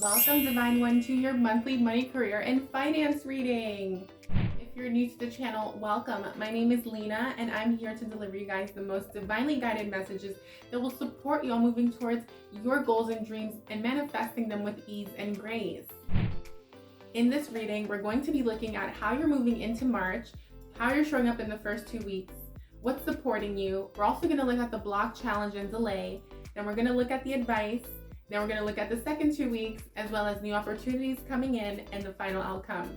Welcome, Divine One, to your monthly money, career, and finance reading. If you're new to the channel, welcome. My name is Lina, and I'm here to deliver you guys the most divinely guided messages that will support you on moving towards your goals and dreams and manifesting them with ease and grace. In this reading, we're going to be looking at how you're moving into March, how you're showing up in the first 2 weeks, what's supporting you. We're also going to look at the block, challenge, and delay. Then we're going to look at the advice. Then we're going to look at the second 2 weeks, as well as new opportunities coming in and the final outcome.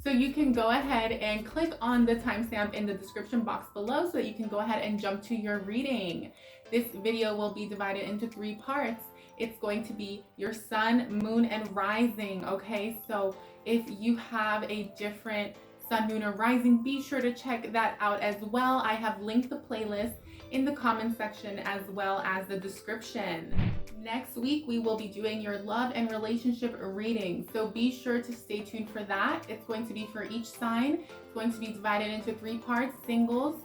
So you can go ahead and click on the timestamp in the description box below so that you can go ahead and jump to your reading. This video will be divided into 3 parts. It's going to be your sun, moon, and rising, okay? So if you have a different sun, moon, or rising, be sure to check that out as well. I have linked the playlist in the comment section as well as the description. Next week, we will be doing your love and relationship reading. So be sure to stay tuned for that. It's going to be for each sign. It's going to be divided into 3 parts: singles,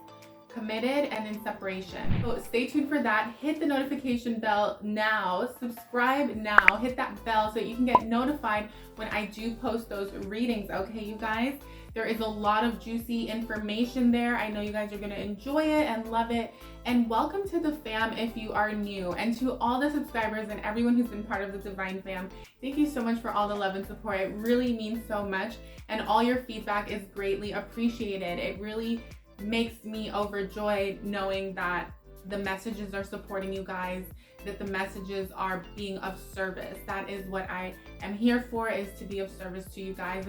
committed, and then separation. So stay tuned for that. Hit the notification bell now, subscribe now, hit that bell so you can get notified when I do post those readings, okay, you guys? There is a lot of juicy information there. I know you guys are gonna enjoy it and love it. And welcome to the fam if you are new. And to all the subscribers and everyone who's been part of the Divine Fam, thank you so much for all the love and support. It really means so much. And all your feedback is greatly appreciated. It really makes me overjoyed knowing that the messages are supporting you guys, that the messages are being of service. That is what I am here for, is to be of service to you guys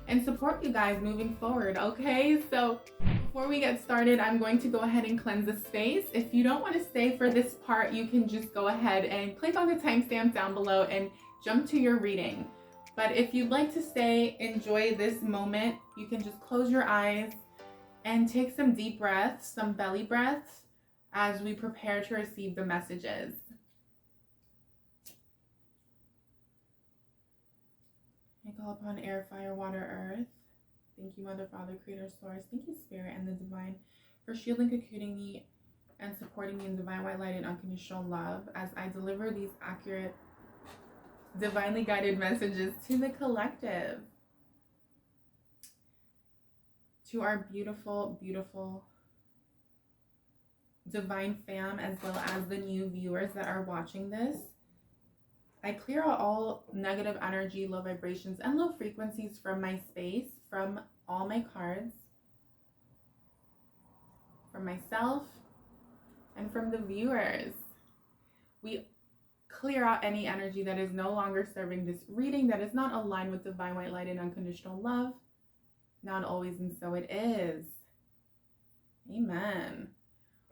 and support you guys moving forward, okay? So before we get started, I'm going to go ahead and cleanse the space. If you don't want to stay for this part, you can just go ahead and click on the timestamp down below and jump to your reading. But if you'd like to stay, enjoy this moment, you can just close your eyes and take some deep breaths, some belly breaths, as we prepare to receive the messages. I call upon air, fire, water, earth. Thank you, Mother, Father, Creator, Source. Thank you, Spirit, and the Divine, for shielding, cocooning me, and supporting me in divine white light and unconditional love as I deliver these accurate, divinely guided messages to the collective. To our beautiful, beautiful Divine Fam, as well as the new viewers that are watching this. I clear out all negative energy, low vibrations, and low frequencies from my space, from all my cards, from myself, and from the viewers. We clear out any energy that is no longer serving this reading, that is not aligned with divine white light and unconditional love. Not always, and so it is. Amen.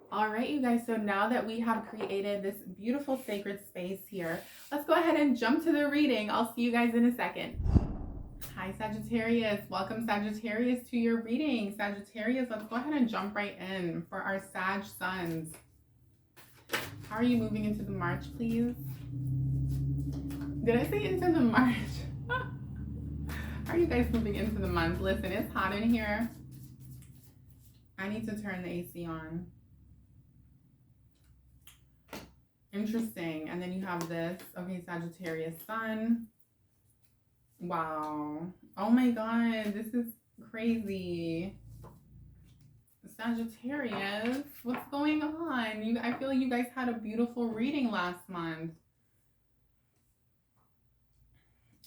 All right, you guys, so now that we have created this beautiful sacred space here, let's go ahead and jump to the reading. I'll see you guys in a second. Hi, Sagittarius. Welcome, Sagittarius, to your reading. Sagittarius, let's go ahead and jump right in for our Sag Suns. How are you moving into the March, please? Did I say into the March? How are you guys moving into the month? Listen, it's hot in here. I need to turn the AC on. Interesting. And then you have this. Okay, Sagittarius Sun. Wow. Oh my God, this is crazy. Sagittarius, what's going on? I feel like you guys had a beautiful reading last month.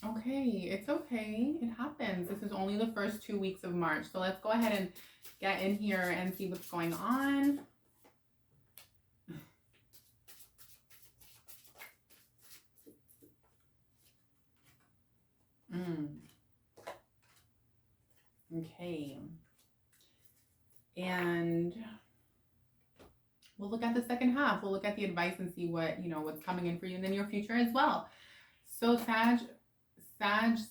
Okay, it's okay. It happens. This is only the first 2 weeks of March. So let's go ahead and get in here and see what's going on. Okay. And we'll look at the second half. We'll look at the advice and see what's coming in for you in the near future as well. So Sag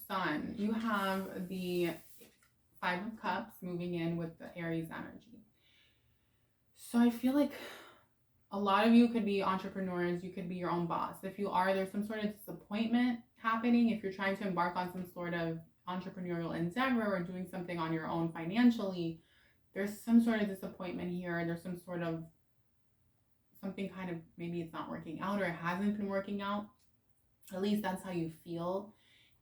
Sun, you have the 5 of Cups moving in with the Aries energy. So I feel like a lot of you could be entrepreneurs. You could be your own boss. If you are, there's some sort of disappointment happening. If you're trying to embark on some sort of entrepreneurial endeavor or doing something on your own financially, there's some sort of disappointment here. There's some sort of something kind of, maybe it's not working out or it hasn't been working out. At least that's how you feel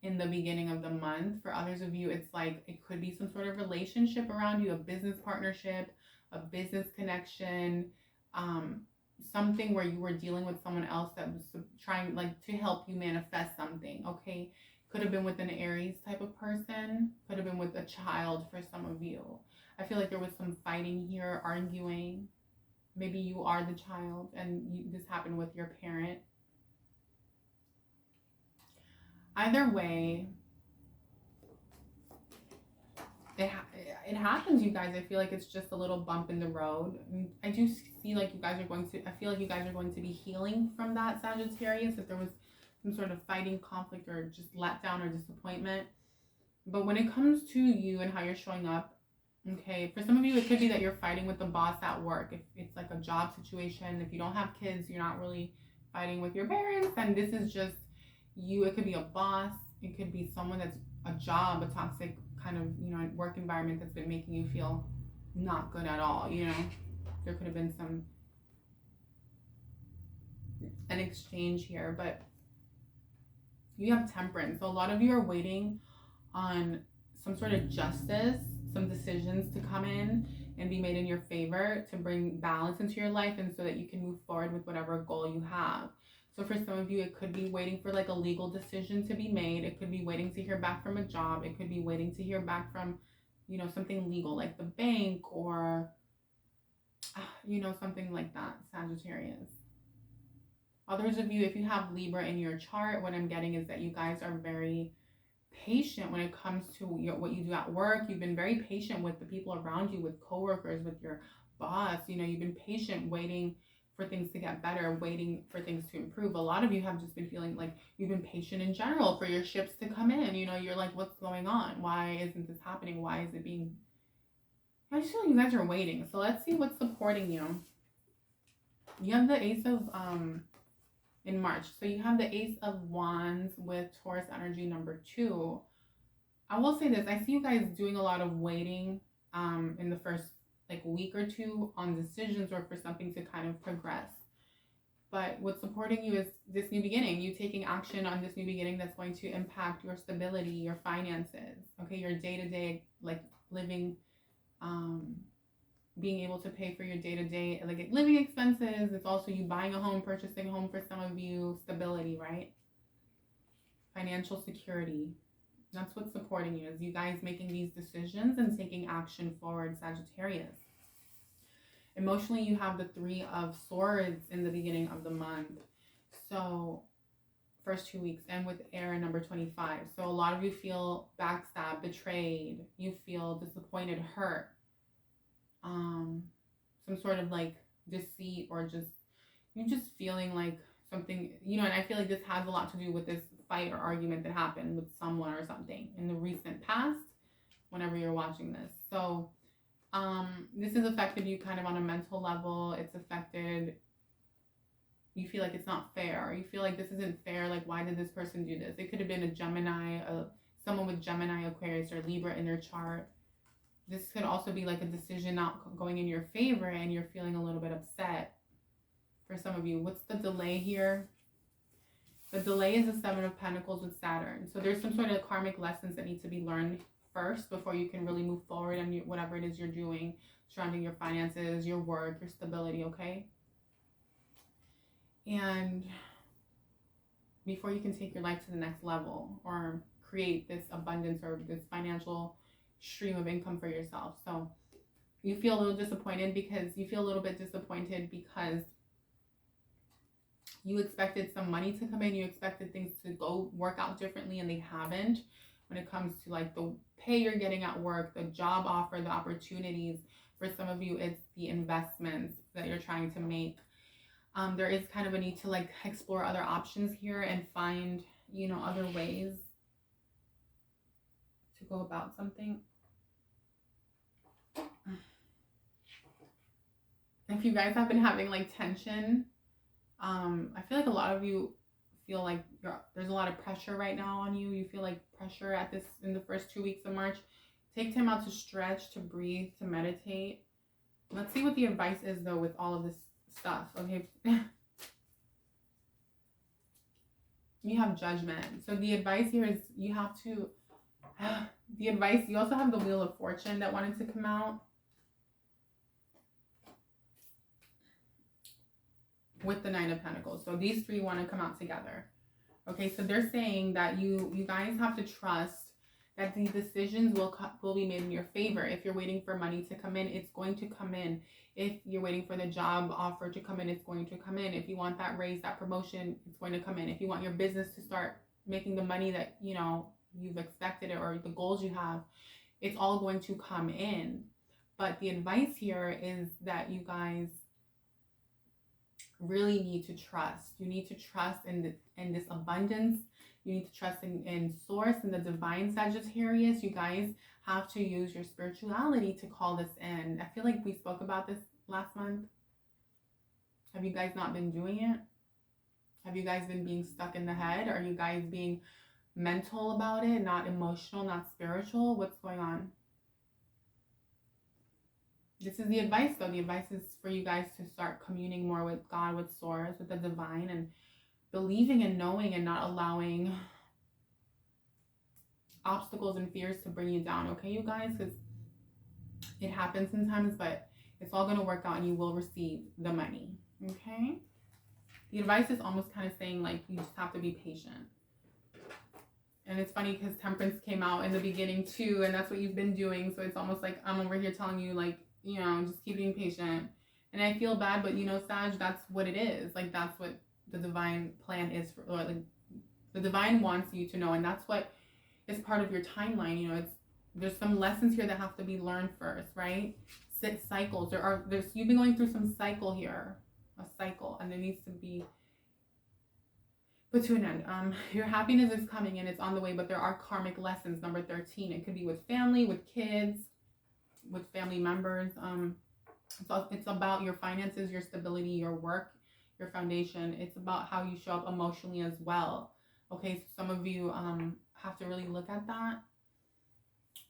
in the beginning of the month. For others of you, it's like it could be some sort of relationship around you, a business partnership, a business connection, um, something where you were dealing with someone else that was trying like to help you manifest something. Okay, could have been with an Aries type of person, could have been with a child for some of you. I feel like there was some fighting here, arguing. Maybe you are the child and this happened with your parent. Either way, it happens, you guys. I feel like it's just a little bump in the road. I do see like you guys are going to, I feel like you guys are going to be healing from that, Sagittarius, if there was some sort of fighting, conflict, or just letdown or disappointment. But when it comes to you and how you're showing up, okay, for some of you, it could be that you're fighting with the boss at work. If it's like a job situation, if you don't have kids, you're not really fighting with your parents, and this is just you. It could be a boss. It could be someone that's a job, a toxic kind of, work environment that's been making you feel not good at all. There could have been an exchange here, but you have Temperance. So a lot of you are waiting on some sort of justice, some decisions to come in and be made in your favor to bring balance into your life, and so that you can move forward with whatever goal you have. So for some of you, it could be waiting for like a legal decision to be made. It could be waiting to hear back from a job. It could be waiting to hear back from, something legal like the bank or, something like that, Sagittarius. Others of you, if you have Libra in your chart, what I'm getting is that you guys are very patient when it comes to what you do at work. You've been very patient with the people around you, with coworkers, with your boss. You've been patient waiting for things to get better, waiting for things to improve. A lot of you have just been feeling like you've been patient in general for your ships to come in. You're like, what's going on? Why isn't this happening? Why is it being... I just feel like you guys are waiting. So let's see what's supporting you. You have the Ace of... in March. So you have the Ace of Wands with Taurus energy number 2. I will say this. I see you guys doing a lot of waiting in the first week or two on decisions or for something to kind of progress. But what's supporting you is this new beginning, you taking action on this new beginning that's going to impact your stability, your finances, okay, your day-to-day living, being able to pay for your day-to-day living expenses. It's also you buying a home, purchasing a home for some of you, stability, right? Financial security. That's what's supporting you, is you guys making these decisions and taking action forward, Sagittarius. Emotionally, you have the 3 of Swords in the beginning of the month. So first 2 weeks, and with air number 25. So a lot of you feel backstabbed, betrayed. You feel disappointed, hurt. Some sort of deceit, or you're just feeling like something, and I feel like this has a lot to do with this fight or argument that happened with someone or something in the recent past, whenever you're watching this. So this has affected you kind of on a mental level. It's affected, you feel like it's not fair. You feel like this isn't fair. Like, why did this person do this? It could have been a Gemini, someone with Gemini, Aquarius, or Libra in their chart. This could also be like a decision not going in your favor and you're feeling a little bit upset. For some of you, what's the delay here? The delay is the 7 of Pentacles with Saturn. So there's some sort of karmic lessons that need to be learned first before you can really move forward on whatever it is you're doing surrounding your finances, your work, your stability, okay? And before you can take your life to the next level or create this abundance or this financial stream of income for yourself. So you feel a little disappointed because you expected some money to come in, you expected things to go work out differently, and they haven't. When it comes to the pay you're getting at work, the job offer, the opportunities. For some of you, it's the investments that you're trying to make. There is kind of a need to explore other options here and find, other ways to go about something. If you guys have been having tension, I feel like a lot of you feel like there's a lot of pressure right now on you. You feel like pressure in the first 2 weeks of March. Take time out to stretch, to breathe, to meditate. Let's see what the advice is though with all of this stuff. Okay. You have Judgment. So the advice here is you have to, the advice, you also have the Wheel of Fortune that wanted to come out. With the Nine of Pentacles. So these three want to come out together. Okay, so they're saying that you guys have to trust that the decisions will be made in your favor. If you're waiting for money to come in, it's going to come in. If you're waiting for the job offer to come in, it's going to come in. If you want that raise, that promotion, it's going to come in. If you want your business to start making the money that, you know, you've expected it, or the goals you have, it's all going to come in. But the advice here is that you guys really need to trust. You need to trust in this abundance. You need to trust in source, in the divine, Sagittarius. You guys have to use your spirituality to call this in. I feel like we spoke about this last month. Have you guys not been doing it? Have you guys been being stuck in the head? Are you guys being mental about it, not emotional, not spiritual? What's going on? This is the advice, though. The advice is for you guys to start communing more with God, with source, with the divine, and believing and knowing and not allowing obstacles and fears to bring you down. Okay, you guys? Because it happens sometimes, but it's all going to work out and you will receive the money. Okay? The advice is almost kind of saying, like, you just have to be patient. And it's funny because Temperance came out in the beginning too, and that's what you've been doing. So it's almost like I'm over here telling you, like, you know, just keep being patient. And I feel bad, but, you know, Sag, that's what it is. Like, that's what the divine plan is for, or like the divine wants you to know. And that's what is part of your timeline. You know, there's some lessons here that have to be learned first, right? 6 cycles. You've been going through some cycle here, a cycle, and there needs to be put to an end. Your happiness is coming and it's on the way, but there are karmic lessons. Number 13. It could be with family, with kids, with family members. It's about your finances, your stability, your work, your foundation. It's about how you show up emotionally as well. Okay, so some of you have to really look at that.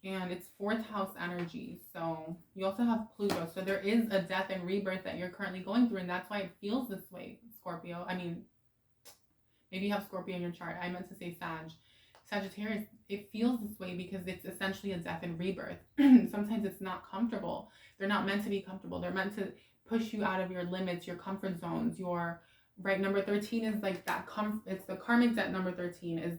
And it's 4th house energy. So you also have Pluto. So there is a death and rebirth that you're currently going through, and that's why it feels this way, Scorpio. I mean, maybe you have Scorpio in your chart. I meant to say Sagittarius, it feels this way because it's essentially a death and rebirth. Sometimes it's not comfortable. They're not meant to be comfortable. They're meant to push you out of your limits, your comfort zones, your, right, number 13 is like that, it's the karmic debt. Number 13 is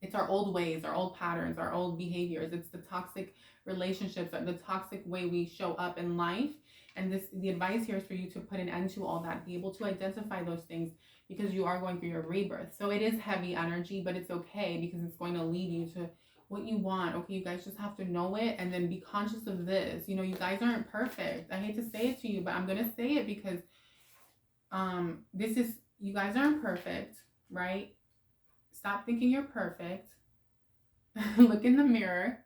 it's our old ways, our old patterns, our old behaviors. It's the toxic relationships, the toxic way we show up in life. And the advice here is for you to put an end to all that, be able to identify those things, because you are going through your rebirth. So it is heavy energy, but it's okay because it's going to lead you to what you want. Okay, you guys just have to know it and then be conscious of this. You know, you guys aren't perfect. I hate to say it to you, but I'm going to say it because you guys aren't perfect, right? Stop thinking you're perfect. Look in the mirror.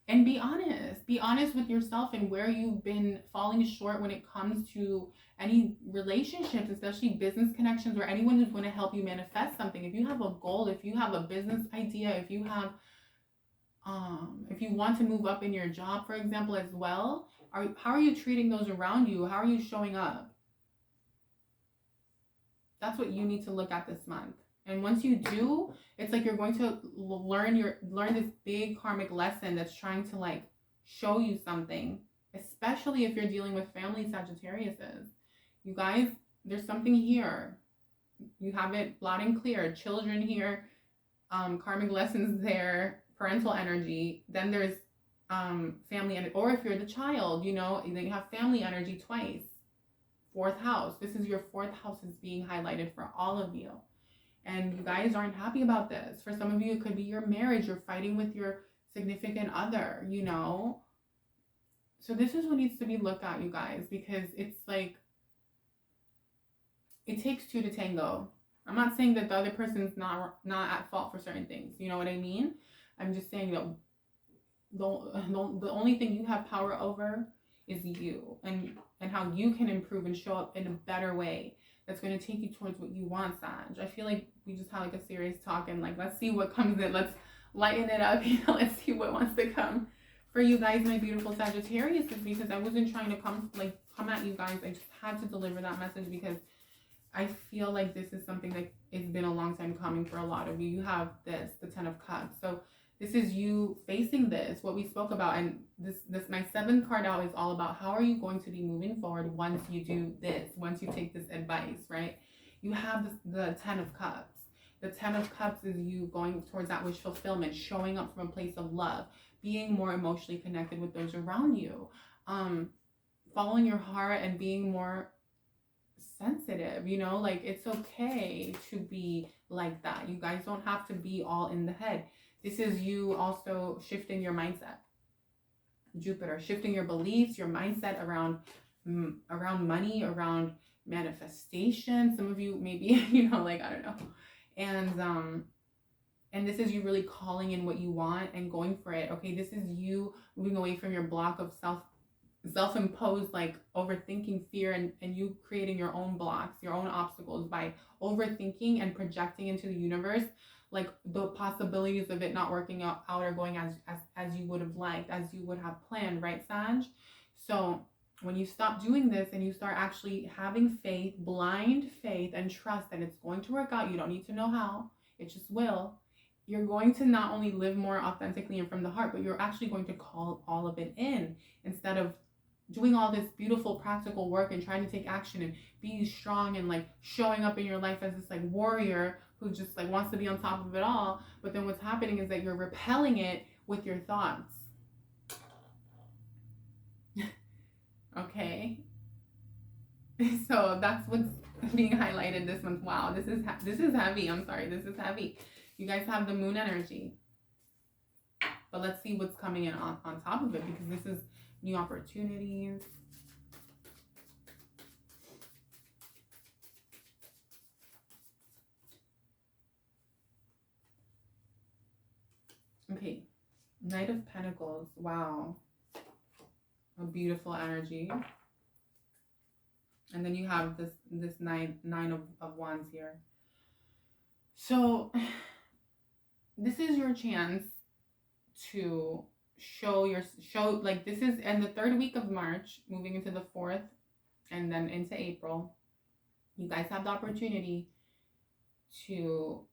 And be honest. Be honest with yourself and where you've been falling short when it comes to any relationships, especially business connections, or anyone who's going to help you manifest something. If you have a goal, if you have a business idea, if you have, if you want to move up in your job, for example, as well, how are you treating those around you? How are you showing up? That's what you need to look at this month. And once you do, it's like you're going to learn this big karmic lesson that's trying to, like, show you something, especially if you're dealing with family Sagittariuses. You guys, there's something here. You have it loud and clear. Children here, karmic lessons there, parental energy. Then there's family energy, or if you're the child, you know, then you have family energy twice. 4th house. This is your 4th house is being highlighted for all of you. And you guys aren't happy about this. For some of you, it could be your marriage. You're fighting with your significant other, you know. So this is what needs to be looked at, you guys, because it's like, it takes 2 to tango. I'm not saying that the other person's not at fault for certain things. You know what I mean? I'm just saying that the only thing you have power over is you, and how you can improve and show up in a better way that's going to take you towards what you want, Sag. I feel like we just had like a serious talk, and like, let's see what comes in. Let's lighten it up. You know, let's see what wants to come for you guys, my beautiful Sagittarius, is because I wasn't trying to come at you guys. I just had to deliver that message because I feel like this is something that it's been a long time coming for a lot of you. You have this, the Ten of Cups. So this is you facing this, what we spoke about. And this my seventh card out is all about how are you going to be moving forward once you do this, once you take this advice, right? You have the Ten of Cups. The Ten of Cups is you going towards that wish fulfillment, showing up from a place of love, being more emotionally connected with those around you, following your heart and being more sensitive, you know, like it's okay to be like that. You guys don't have to be all in the head. This is you also shifting your mindset. Jupiter, shifting your beliefs, your mindset around money, around manifestation. Some of you maybe, you know, like, I don't know. And this is you really calling in what you want and going for it. Okay, this is you moving away from your block of self-imposed like overthinking fear, and you creating your own blocks, your own obstacles by overthinking and projecting into the universe like the possibilities of it not working out or going as you would have liked, as you would have planned, right, Sag? So when you stop doing this and you start actually having faith, blind faith, and trust that it's going to work out, you don't need to know how, it just will. You're going to not only live more authentically and from the heart, but you're actually going to call all of it in instead of doing all this beautiful practical work and trying to take action and being strong and like showing up in your life as this like warrior who just like wants to be on top of it all. But then what's happening is that you're repelling it with your thoughts. Okay. So that's what's being highlighted this month. Wow, this is heavy. I'm sorry, this is heavy. You guys have the moon energy. But let's see what's coming in on top of it, because this is new opportunities. Okay, Knight of Pentacles. Wow, a beautiful energy. And then you have this nine of wands here. So this is your chance to show like this is in the third week of March, moving into the fourth, and then into April. You guys have the opportunity to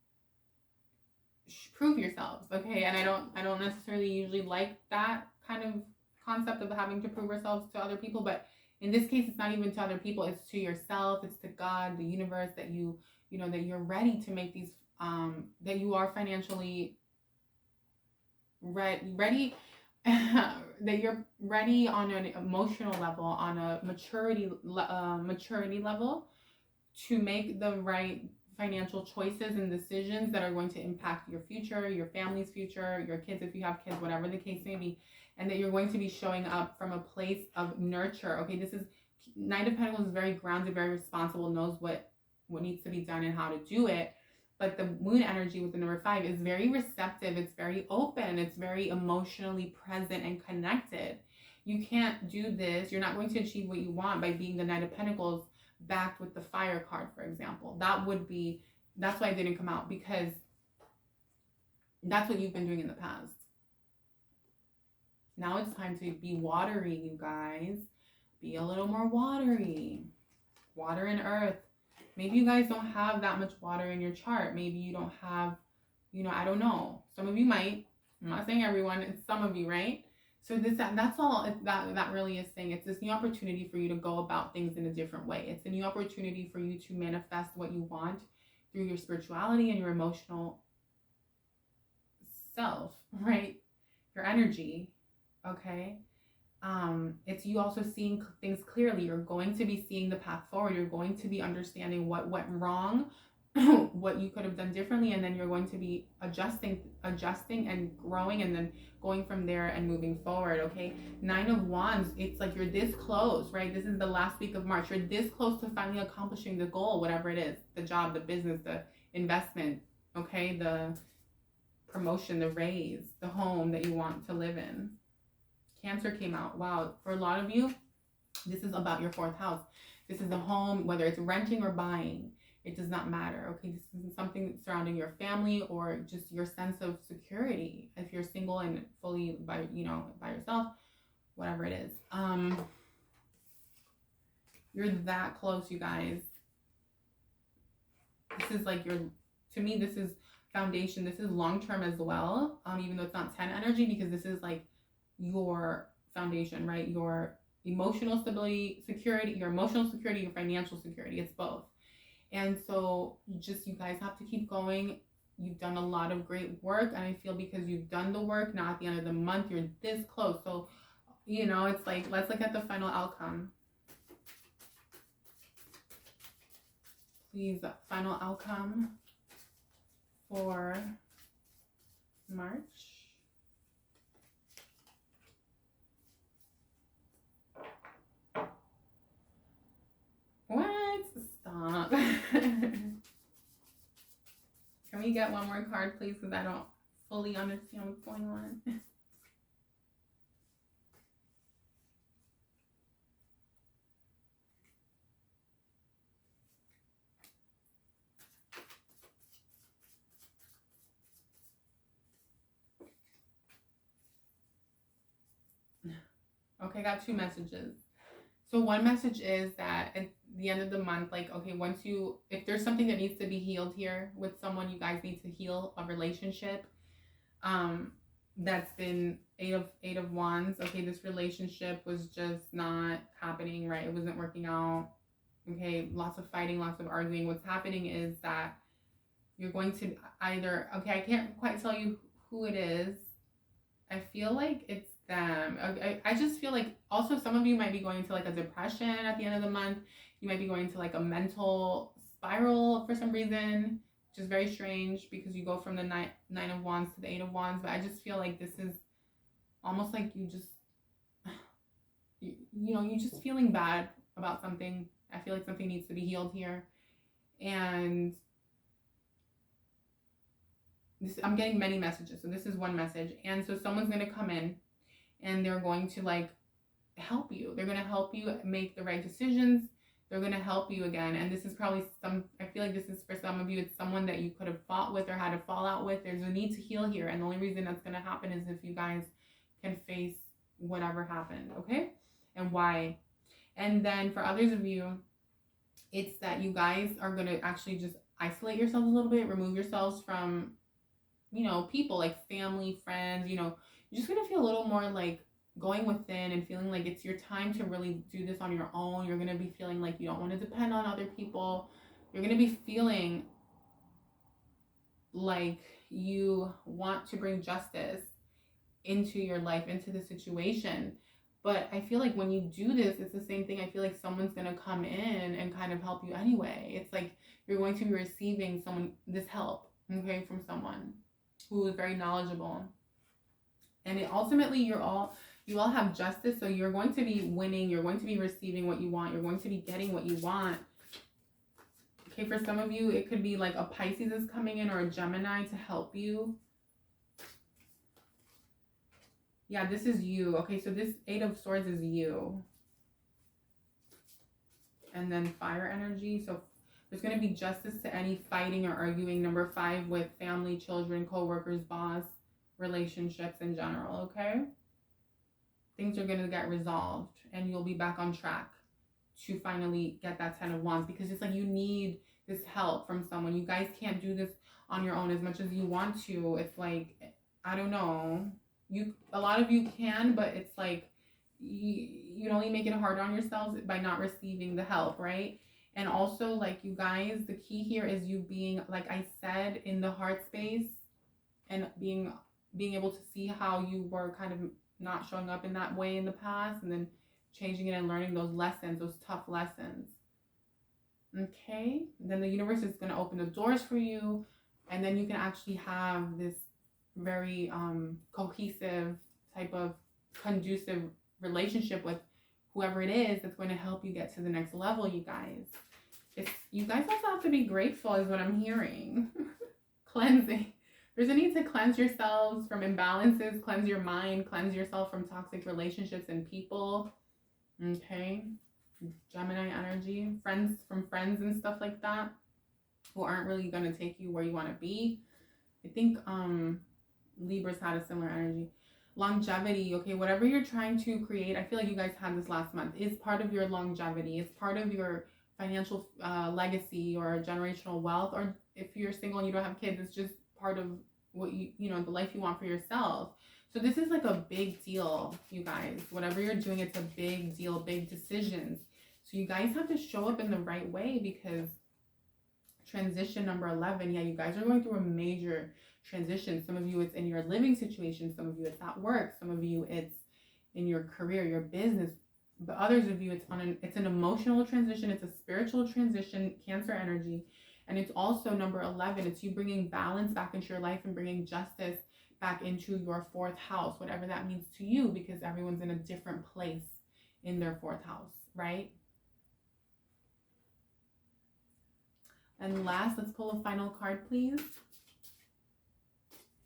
prove yourselves, okay? And I don't necessarily usually like that kind of concept of having to prove ourselves to other people, but in this case, it's not even to other people, it's to yourself, it's to God, the universe, that you know that you're ready to make these that you are financially ready that you're ready on an emotional level, on a maturity level, to make the right financial choices and decisions that are going to impact your future, your family's future, your kids if you have kids, whatever the case may be, and that you're going to be showing up from a place of nurture. Okay, this is Knight of Pentacles is very grounded, very responsible, knows what needs to be done and how to do it. But the moon energy with the number 5 is very receptive. It's very open. It's very emotionally present and connected. You can't do this. You're not going to achieve what you want by being the Knight of Pentacles backed with the Fire card, for example. That's why it didn't come out, because that's what you've been doing in the past. Now it's time to be watery, you guys. Be a little more watery. Water and earth. Maybe you guys don't have that much water in your chart. Maybe you don't have, I don't know. Some of you might. I'm not saying everyone. It's some of you, right? So that's all that really is saying. It's this new opportunity for you to go about things in a different way. It's a new opportunity for you to manifest what you want through your spirituality and your emotional self, right? Your energy, okay? It's you also seeing things clearly. You're going to be seeing the path forward. You're going to be understanding what went wrong, what you could have done differently, and then you're going to be adjusting and growing, and then going from there and moving forward. Okay, 9 of Wands, it's like you're this close, right? This is the last week of March. You're this close to finally accomplishing the goal, whatever it is, the job, the business, the investment, okay, the promotion, the raise, the home that you want to live in. Cancer came out. Wow, for a lot of you, this is about your 4th house. This is a home, whether it's renting or buying. It does not matter, okay? This is something surrounding your family or just your sense of security. If you're single and fully by yourself, whatever it is. You're that close, you guys. This is like your, to me, this is foundation. This is long-term as well. Even though it's not 10 energy, because this is like your foundation, right? Your emotional stability, security, your emotional security, your financial security. It's both. And so you guys have to keep going. You've done a lot of great work. And I feel because you've done the work, now at the end of the month, you're this close. So, you know, it's like, let's look at the final outcome. Please, final outcome for March. What? Stop. Can we get one more card, please? Because I don't fully understand what's going on. Okay, I got 2 messages. So one message is that at the end of the month, like, okay, once you, if there's something that needs to be healed here with someone, you guys need to heal a relationship. That's been eight of wands. Okay, this relationship was just not happening, right? It wasn't working out. Okay, lots of fighting, lots of arguing. What's happening is that you're going to either, okay, I can't quite tell you who it is. I feel like it's them. I just feel like also some of you might be going into like a depression at the end of the month. You might be going into like a mental spiral for some reason, which is very strange because you go from the nine of wands to the 8 of wands. But I just feel like this is almost like you just, you know, you're just feeling bad about something. I feel like something needs to be healed here. And I'm getting many messages. So this is one message. And so someone's going to come in and they're going to like help you. They're going to help you make the right decisions. They're going to help you again. And this is probably I feel like this is for some of you, it's someone that you could have fought with or had a fallout with. There's a need to heal here. And the only reason that's going to happen is if you guys can face whatever happened. Okay. And why. And then for others of you, it's that you guys are going to actually just isolate yourselves a little bit, remove yourselves from, you know, people like family, friends, you know, you're just going to feel a little more like going within and feeling like it's your time to really do this on your own. You're going to be feeling like you don't want to depend on other people. You're going to be feeling like you want to bring justice into your life, into the situation. But I feel like when you do this, it's the same thing. I feel like someone's going to come in and kind of help you anyway. It's like you're going to be receiving this help, okay, from someone who is very knowledgeable. And ultimately, you all have justice, so you're going to be winning. You're going to be receiving what you want. You're going to be getting what you want. Okay, for some of you, it could be like a Pisces is coming in or a Gemini to help you. Yeah, this is you. Okay, so this 8 of Swords is you. And then fire energy. So there's going to be justice to any fighting or arguing. Number 5 with family, children, co-workers, boss, relationships in general, okay? Things are going to get resolved and you'll be back on track to finally get that 10 of wands, because it's like you need this help from someone. You guys can't do this on your own as much as you want to. It's like, I don't know. A lot of you can, but it's like you only make it hard on yourselves by not receiving the help, right? And also, like, you guys, the key here is you being, like I said, in the heart space and being able to see how you were kind of not showing up in that way in the past, and then changing it and learning those lessons, those tough lessons. Okay, then the universe is going to open the doors for you, and then you can actually have this very cohesive type of conducive relationship with whoever it is that's going to help you get to the next level. You guys, you guys also have to be grateful is what I'm hearing. Cleansing. There's a need to cleanse yourselves from imbalances, cleanse your mind, cleanse yourself from toxic relationships and people. Okay, Gemini energy, friends and stuff like that who aren't really going to take you where you want to be. I think Libras had a similar energy. Longevity, okay, whatever you're trying to create, I feel like you guys had this last month, is part of your longevity. It's part of your financial legacy or generational wealth, or if you're single and you don't have kids, it's just part of what you know, the life you want for yourself. So this is like a big deal, you guys. Whatever you're doing, it's a big deal, big decisions. So you guys have to show up in the right way, because transition number 11, yeah, you guys are going through a major transition. Some of you, it's in your living situation. Some of you, it's at work. Some of you, it's in your career, your business. But others of you, it's an emotional transition. It's a spiritual transition, Cancer energy. And it's also number 11. It's you bringing balance back into your life and bringing justice back into your 4th house, whatever that means to you, because everyone's in a different place in their 4th house, right? And last, let's pull a final card, please.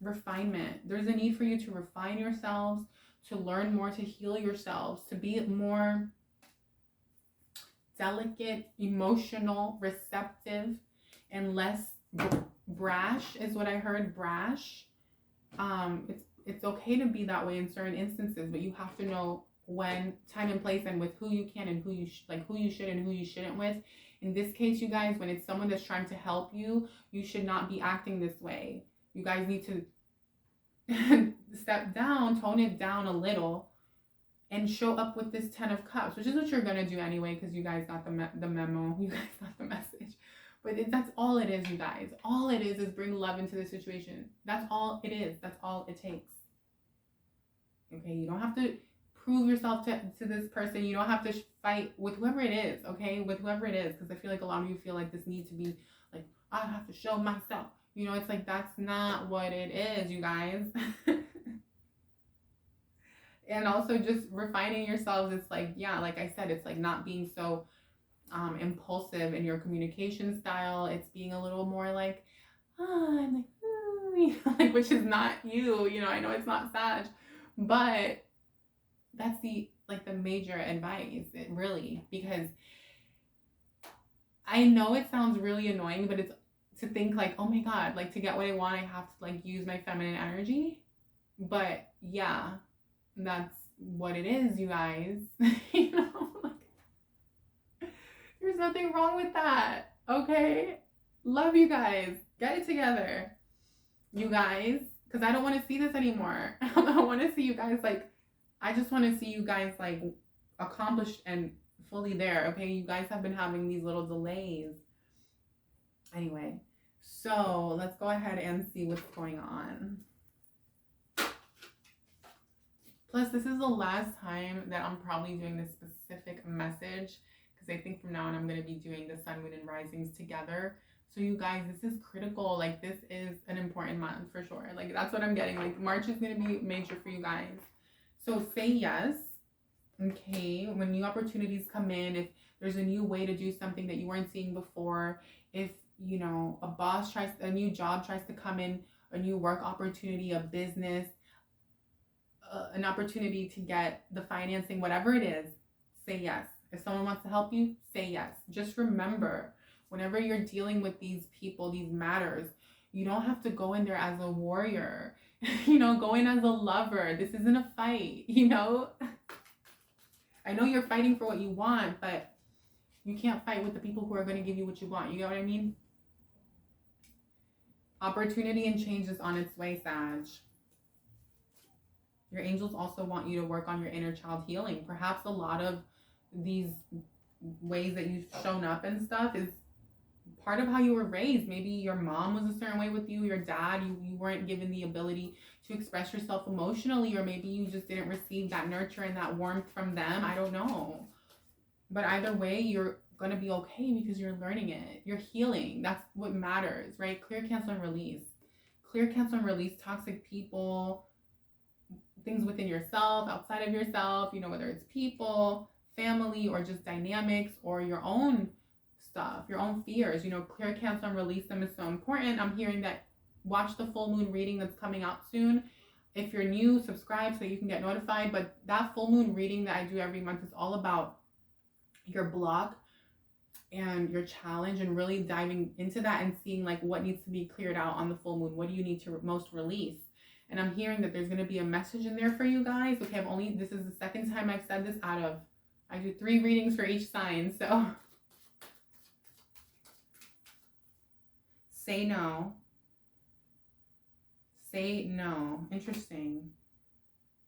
Refinement. There's a need for you to refine yourselves, to learn more, to heal yourselves, to be more delicate, emotional, receptive, and less brash is what I heard. Brash. It's okay to be that way in certain instances, but you have to know when, time and place, and with who you can and who you who you should and who you shouldn't with. In this case, you guys, when it's someone that's trying to help you, you should not be acting this way. You guys need to step down, tone it down a little, and show up with this 10 of Cups, which is what you're going to do anyway, because you guys got the memo. You guys got the message. But that's all it is, you guys. All it is bring love into the situation. That's all it is. That's all it takes. Okay? You don't have to prove yourself to this person. You don't have to fight with whoever it is, okay? With whoever it is, because I feel like a lot of you feel like this need to be like, I have to show myself. You know, it's like, that's not what it is, you guys. And also just refining yourselves. It's like, yeah, like I said, it's like not being so impulsive in your communication style. It's being a little more like, I'm like, you know, like, which is not you. You know, I know it's not Sag, but that's the major advice, it really, because I know it sounds really annoying, but it's to think like, oh my God, like to get what I want, I have to like use my feminine energy. But yeah, that's what it is, you guys. You know, like, there's nothing wrong with that. Okay? Love you guys. Get it together, you guys, because I don't want to see this anymore. I want to see you guys like, I just want to see you guys like accomplished and fully there. Okay, you guys have been having these little delays. Anyway, so let's go ahead and see what's going on. Plus, this is the last time that I'm probably doing this specific message, because I think from now on I'm going to be doing the sun, moon, and risings together. So you guys, this is critical. Like, this is an important month for sure. Like, that's what I'm getting. Like, March is going to be major for you guys. So say yes, okay, when new opportunities come in, if there's a new way to do something that you weren't seeing before, if, you know, a new job tries to come in, a new work opportunity, a business, an opportunity to get the financing, whatever it is, say yes. If someone wants to help you, say yes. Just remember, whenever you're dealing with these people, these matters, you don't have to go in there as a warrior. You know, go in as a lover. This isn't a fight, you know? I know you're fighting for what you want, but you can't fight with the people who are going to give you what you want. You know what I mean? Opportunity and change is on its way, Sag. Your angels also want you to work on your inner child healing. Perhaps a lot of these ways that you've shown up and stuff is part of how you were raised. Maybe your mom was a certain way with you, your dad, you weren't given the ability to express yourself emotionally, or maybe you just didn't receive that nurture and that warmth from them. I don't know. But either way, you're going to be okay because you're learning it. You're healing. That's what matters, right? Clear, cancel, and release. Clear, cancel, and release toxic people, things within yourself, outside of yourself, you know, whether it's people, family, or just dynamics, or your own stuff, your own fears. You know, clear, cancel, and release them is so important. I'm hearing that watch the full moon reading that's coming out soon. If you're new, subscribe so that you can get notified. But that full moon reading that I do every month is all about your block and your challenge, and really diving into that and seeing like what needs to be cleared out on the full moon. What do you need to most release? And I'm hearing that there's going to be a message in there for you guys. Okay, this is the second time I've said this I do 3 readings for each sign. So Say no. Say no. Interesting.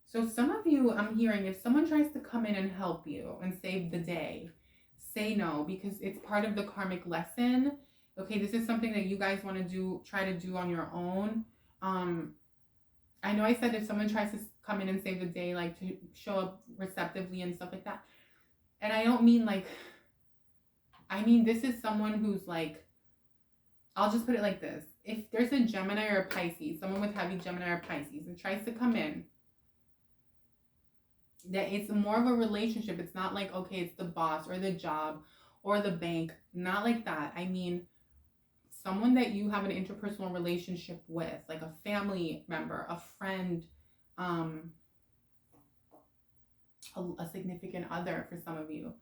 So some of you, I'm hearing, if someone tries to come in and help you and save the day, say no, because it's part of the karmic lesson. Okay, this is something that you guys want to do, try to do on your own. I know I said if someone tries to come in and save the day, like to show up receptively and stuff like that. And I don't mean like, I mean, this is someone who's like, I'll just put it like this. If there's a Gemini or a Pisces, someone with heavy Gemini or Pisces, and tries to come in, that it's more of a relationship. It's not like, okay, it's the boss or the job or the bank. Not like that. I mean, someone that you have an interpersonal relationship with, like a family member, a friend, a significant other for some of you.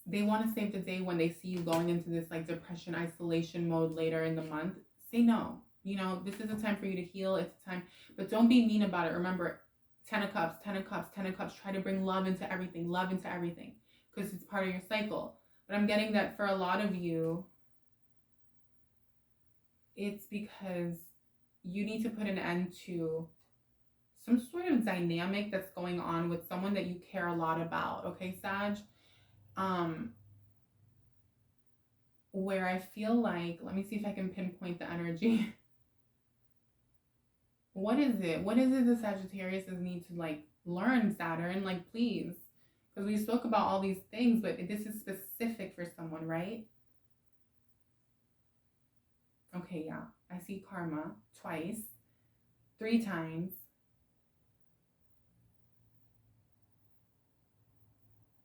They want to save the day when they see you going into this like depression, isolation mode later in the month. Say no. You know, this is a time for you to heal. It's a time, but don't be mean about it. Remember, 10 of Cups, 10 of Cups, 10 of Cups. Try to bring love into everything, because it's part of your cycle. But I'm getting that for a lot of you, it's because you need to put an end to some sort of dynamic that's going on with someone that you care a lot about. Okay, Sag? Where I feel like, let me see if I can pinpoint the energy. What is it? What is it the Sagittariuses need to like learn, Saturn? Like, please. Because we spoke about all these things, but this is specific for someone, right? Okay, yeah. I see karma twice, 3 times.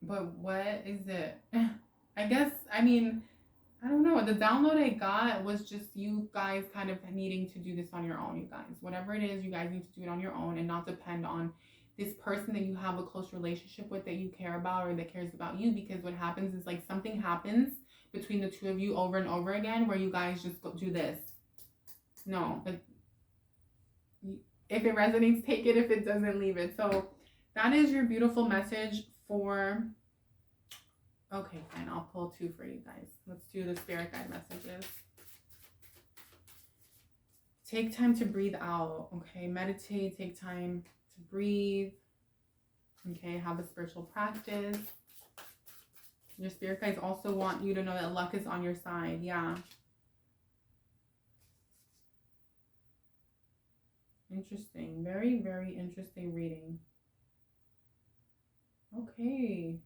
But what is it? I guess, I mean, I don't know. The download I got was just you guys kind of needing to do this on your own, you guys. Whatever it is, you guys need to do it on your own and not depend on this person that you have a close relationship with, that you care about or that cares about you. Because what happens is like something happens between the two of you over and over again where you guys just go do this. No. If it resonates, take it. If it doesn't, leave it. So that is your beautiful message for... Okay, fine. I'll pull 2 for you guys. Let's do the spirit guide messages. Take time to breathe out. Okay, meditate. Take time to breathe. Okay, have a spiritual practice. Your spirit guides also want you to know that luck is on your side. Yeah. Interesting. Very, very interesting reading. Okay.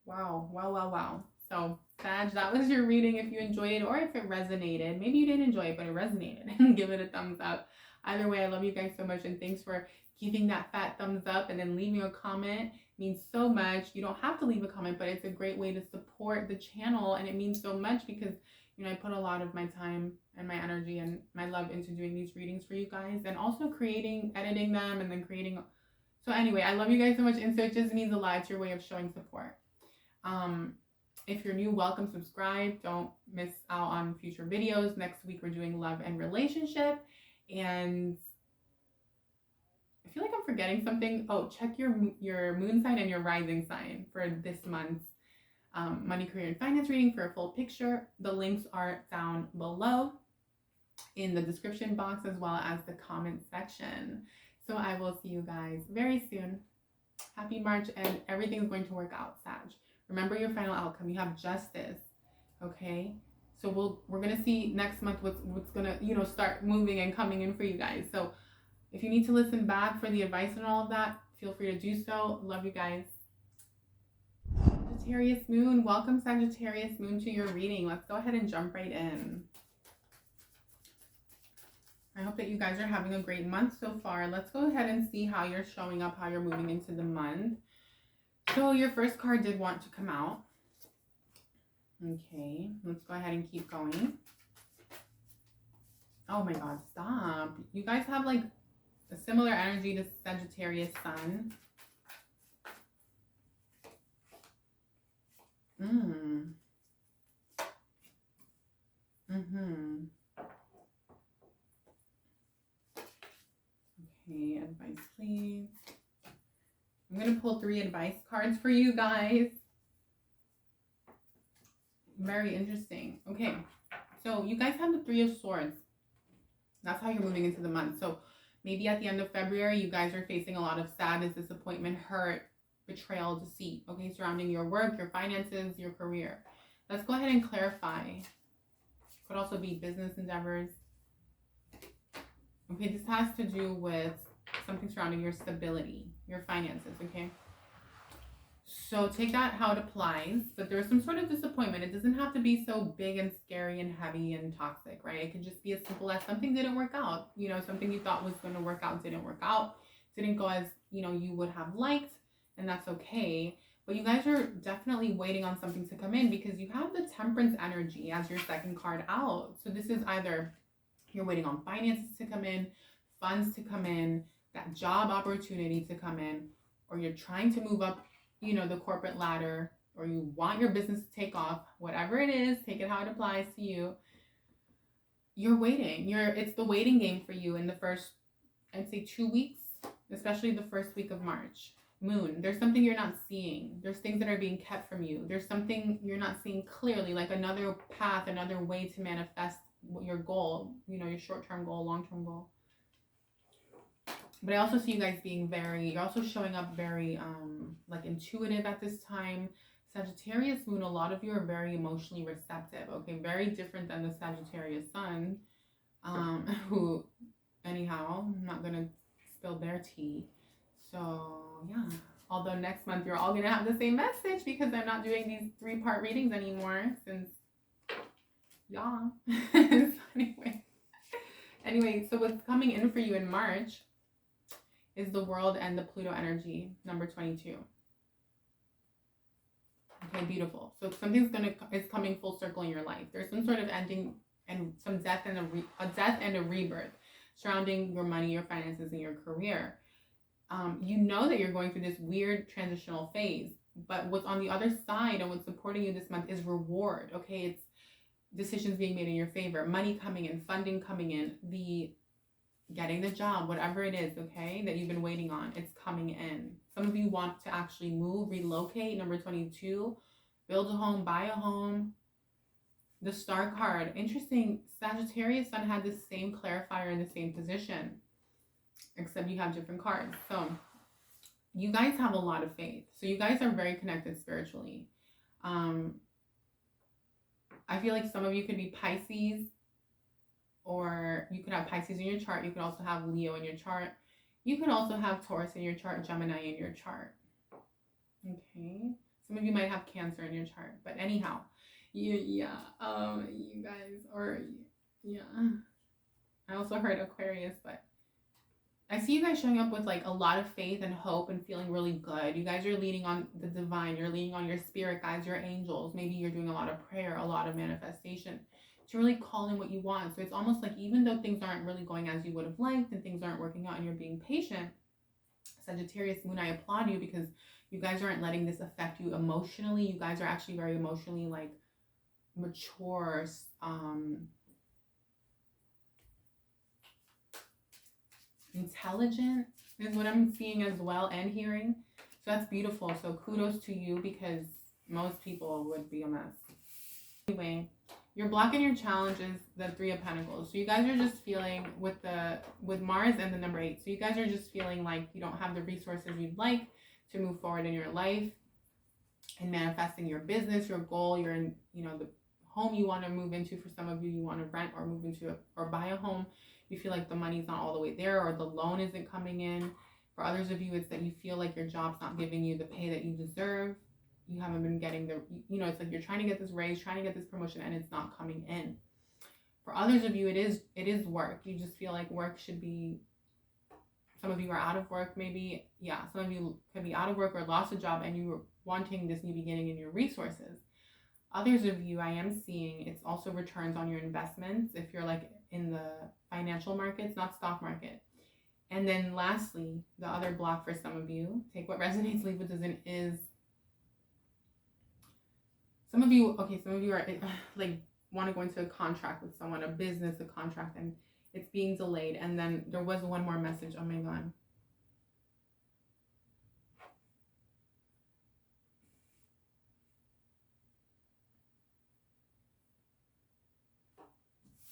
Wow, wow, wow, wow. So, Sag, that was your reading. If you enjoyed it or if it resonated, maybe you didn't enjoy it, but it resonated, give it a thumbs up. Either way, I love you guys so much, and thanks for giving that fat thumbs up and then leaving a comment. It means so much. You don't have to leave a comment, but it's a great way to support the channel, and it means so much because, you know, I put a lot of my time and my energy and my love into doing these readings for you guys, and also creating, editing them, and then creating. So anyway, I love you guys so much, and so it just means a lot. It's your way of showing support. If you're new, welcome, subscribe. Don't miss out on future videos. Next week, we're doing love and relationship. And I feel like I'm forgetting something. Oh, check your moon sign and your rising sign for this month's money, career, and finance reading for a full picture. The links are down below in the description box as well as the comment section. So I will see you guys very soon. Happy March, and everything's going to work out, Sag. Remember your final outcome. You have justice. Okay? So we're gonna see next month what's gonna, you know, start moving and coming in for you guys. So if you need to listen back for the advice and all of that, feel free to do so. Love you guys. Sagittarius Moon. Welcome, Sagittarius Moon, to your reading. Let's go ahead and jump right in. I hope that you guys are having a great month so far. Let's go ahead and see how you're showing up, how you're moving into the month. So your first card did want to come out. Okay, let's go ahead and keep going. Oh my God, stop. You guys have like a similar energy to Sagittarius Sun. Okay, advice please. I'm going to pull 3 advice cards for you guys. Very interesting. Okay, so you guys have the Three of Swords. That's how you're moving into the month. So maybe at the end of February, you guys are facing a lot of sadness, disappointment, hurt, betrayal, deceit, okay, surrounding your work, your finances, your career. Let's go ahead and clarify. Could also be business endeavors. Okay, this has to do with something surrounding your stability, your finances, okay? So take that how it applies, but there's some sort of disappointment. It doesn't have to be so big and scary and heavy and toxic, right? It could just be as simple as something didn't work out. You know, something you thought was going to work out didn't work out, didn't go as, you know, you would have liked, and that's okay. But you guys are definitely waiting on something to come in because you have the Temperance energy as your second card out. So this is either you're waiting on finances to come in, funds to come in, that job opportunity to come in, or you're trying to move up, you know, the corporate ladder, or you want your business to take off. Whatever it is, take it how it applies to you. You're waiting. It's the waiting game for you in the first, I'd say, 2 weeks, especially the first week of March. Moon, there's something you're not seeing. There's things that are being kept from you. There's something you're not seeing clearly, like another path, another way to manifest your goal, you know, your short-term goal, long-term goal. But I also see you guys being you're also showing up very like intuitive at this time. Sagittarius Moon, a lot of you are very emotionally receptive, okay? Very different than the Sagittarius Sun, who, anyhow, I'm not gonna spill their tea. So yeah, although next month you're all gonna have the same message because I'm not doing these 3-part readings anymore since, yeah. So anyway, so what's coming in for you in March is the World and the Pluto energy, number 22. Okay, beautiful. So something's is coming full circle in your life. There's some sort of ending and some death and a death and a rebirth surrounding your money, your finances, and your career. You know that you're going through this weird transitional phase, but what's on the other side and what's supporting you this month is reward. Okay, it's decisions being made in your favor, money coming in, funding coming in, getting the job, whatever it is, okay, that you've been waiting on, it's coming in. Some of you want to actually move, relocate, number 22, build a home, buy a home. The Star card, interesting, Sagittarius Sun had the same clarifier in the same position, except you have different cards. So you guys have a lot of faith. So you guys are very connected spiritually. I feel like some of you could be Pisces, or you could have Pisces in your chart. You could also have Leo in your chart. You could also have Taurus in your chart, Gemini in your chart. Okay. Some of you might have Cancer in your chart. But anyhow, you guys, or yeah. I also heard Aquarius, but I see you guys showing up with like a lot of faith and hope and feeling really good. You guys are leaning on the divine. You're leaning on your spirit guides, your angels. Maybe you're doing a lot of prayer, a lot of manifestation to really call in what you want. So it's almost like even though things aren't really going as you would have liked and things aren't working out and you're being patient, Sagittarius Moon, I applaud you because you guys aren't letting this affect you emotionally. You guys are actually very emotionally like mature, intelligent is what I'm seeing as well and hearing. So that's beautiful. So kudos to you because most people would be a mess. Anyway, your block and your challenge is the Three of Pentacles. So you guys are just feeling with Mars and the number 8. So you guys are just feeling like you don't have the resources you'd like to move forward in your life and manifesting your business, your goal, the home you want to move into. For some of you, you want to rent or move into or buy a home. You feel like the money's not all the way there or the loan isn't coming in. For others of you, it's that you feel like your job's not giving you the pay that you deserve. You haven't been getting it's like you're trying to get this raise, trying to get this promotion, and it's not coming in. For others of you, it is work. You just feel like work should be, some of you are out of work maybe. Yeah, some of you could be out of work or lost a job and you were wanting this new beginning in your resources. Others of you, I am seeing it's also returns on your investments if you're like in the financial markets, not stock market. And then lastly, the other block for some of you, take what resonates, leave what doesn't, is some of you are like want to go into a contract with someone, a business, a contract, and it's being delayed. And then there was one more message. Oh my God.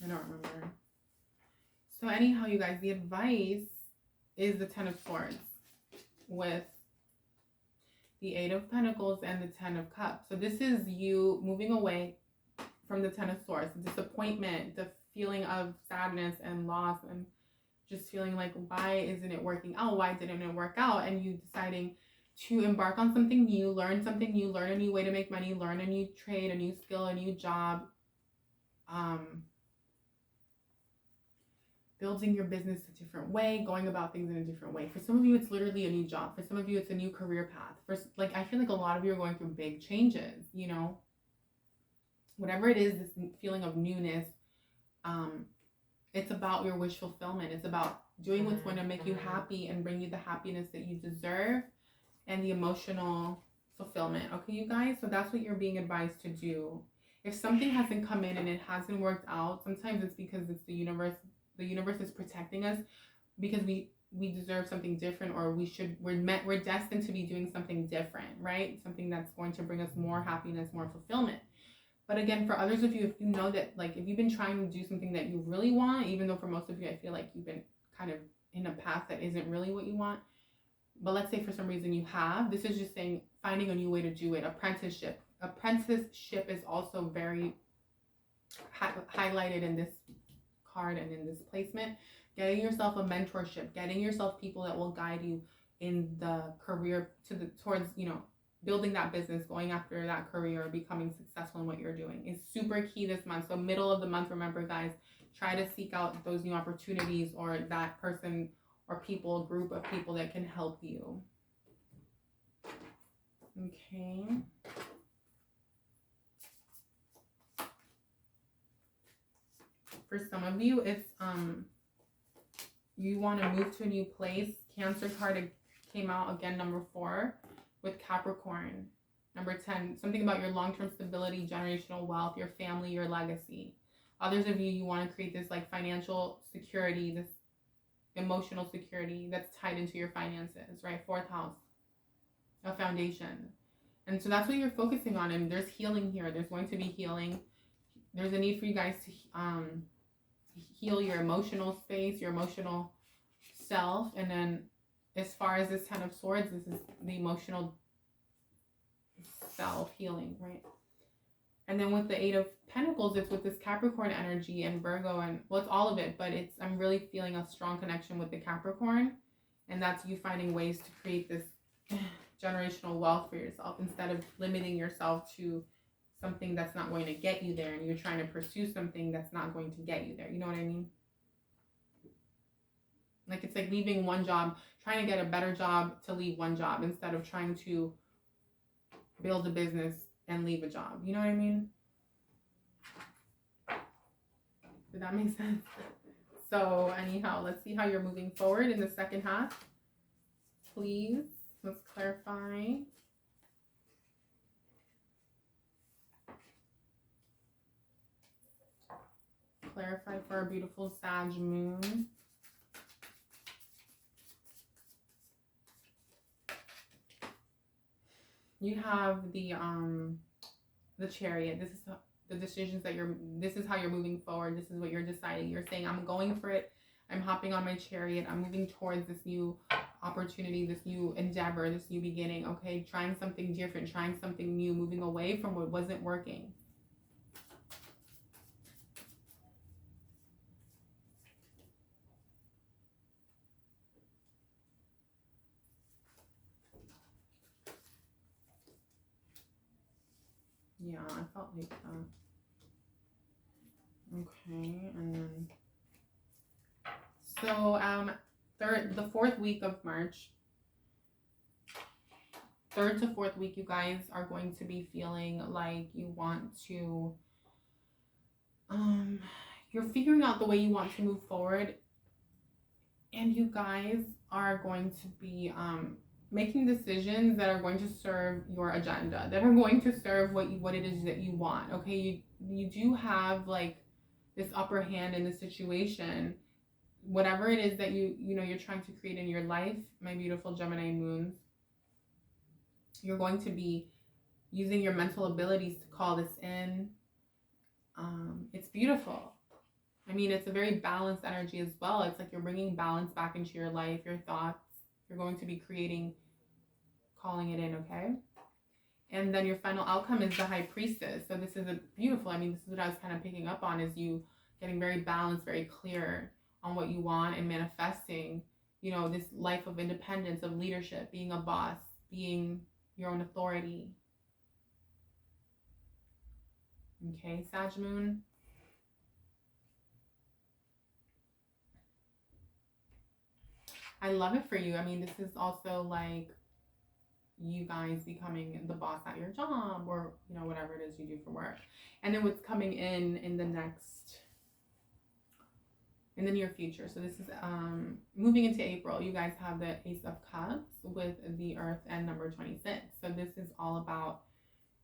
I don't remember. So anyhow, you guys, the advice is the Ten of Swords with the Eight of Pentacles and the Ten of Cups. So this is you moving away from the Ten of Swords, the disappointment, the feeling of sadness and loss, and just feeling like, why isn't it working out? Why didn't it work out? And you deciding to embark on something new, learn something new, learn a new way to make money, learn a new trade, a new skill, a new job, building your business a different way, going about things in a different way. For some of you, it's literally a new job. For some of you, it's a new career path. I feel like a lot of you are going through big changes, you know, whatever it is, this feeling of newness, it's about your wish fulfillment. It's about doing what's going to make you happy and bring you the happiness that you deserve and the emotional fulfillment. Okay, you guys? So that's what you're being advised to do. If something hasn't come in and it hasn't worked out, sometimes it's because it's the universe. The universe is protecting us because we deserve something different, or we're destined to be doing something different, right? Something that's going to bring us more happiness, more fulfillment. But again, for others of you, if you know that, like, if you've been trying to do something that you really want, even though for most of you, I feel like you've been kind of in a path that isn't really what you want, but let's say for some reason you have, this is just saying finding a new way to do it. Apprenticeship is also very highlighted in this card and in this placement. Getting yourself a mentorship, getting yourself people that will guide you in the career towards, you know, building that business, going after that career, becoming successful in what you're doing is super key this month. So middle of the month, remember guys, try to seek out those new opportunities or that person or people, group of people that can help you. Okay. For some of you, it's you want to move to a new place. Cancer card came out again, number 4. With Capricorn. Number 10, something about your long-term stability, generational wealth, your family, your legacy. Others of you, you want to create this like financial security, this emotional security that's tied into your finances, right? 4th house, a foundation. And so that's what you're focusing on. And there's healing here. There's going to be healing. There's a need for you guys to heal your emotional space, your emotional self. And then as far as this Ten of Swords, this is the emotional self-healing, right? And then with the Eight of Pentacles, it's with this Capricorn energy and Virgo, and well, it's all of it, but I'm really feeling a strong connection with the Capricorn, and that's you finding ways to create this generational wealth for yourself instead of limiting yourself to something that's not going to get you there, and you're trying to pursue something that's not going to get you there. You know what I mean? Like, it's like leaving one job, trying to get a better job to leave one job instead of trying to build a business and leave a job. You know what I mean? Did that make sense? So anyhow, let's see how you're moving forward in the second half. Please, let's clarify. Clarify for our beautiful Sag moon. You have the Chariot. This is the decisions that this is how you're moving forward. This is what you're deciding. You're saying, I'm going for it. I'm hopping on my Chariot. I'm moving towards this new opportunity, this new endeavor, this new beginning. Okay, trying something different, trying something new, moving away from what wasn't working. Yeah, I felt like that. Okay, and then so the 4th week of March, 3rd to 4th week, you guys are going to be feeling like you want to you're figuring out the way you want to move forward, and you guys are going to be making decisions that are going to serve your agenda, that are going to serve what it is that you want. Okay, you do have like this upper hand in the situation, whatever it is that you're trying to create in your life. My beautiful Gemini moons, you're going to be using your mental abilities to call this in. It's beautiful. I mean, it's a very balanced energy as well. It's like you're bringing balance back into your life, your thoughts. You're going to be creating, calling it in, okay? And then your final outcome is the High Priestess. So this is a beautiful, I mean, this is what I was kind of picking up on, is you getting very balanced, very clear on what you want and manifesting, you know, this life of independence, of leadership, being a boss, being your own authority. Okay, Sag Moon. I love it for you. I mean, this is also like you guys becoming the boss at your job, or, you know, whatever it is you do for work. And then what's coming in the next, in the near future. So this is moving into April. You guys have the Ace of Cups with the Earth and number 26. So this is all about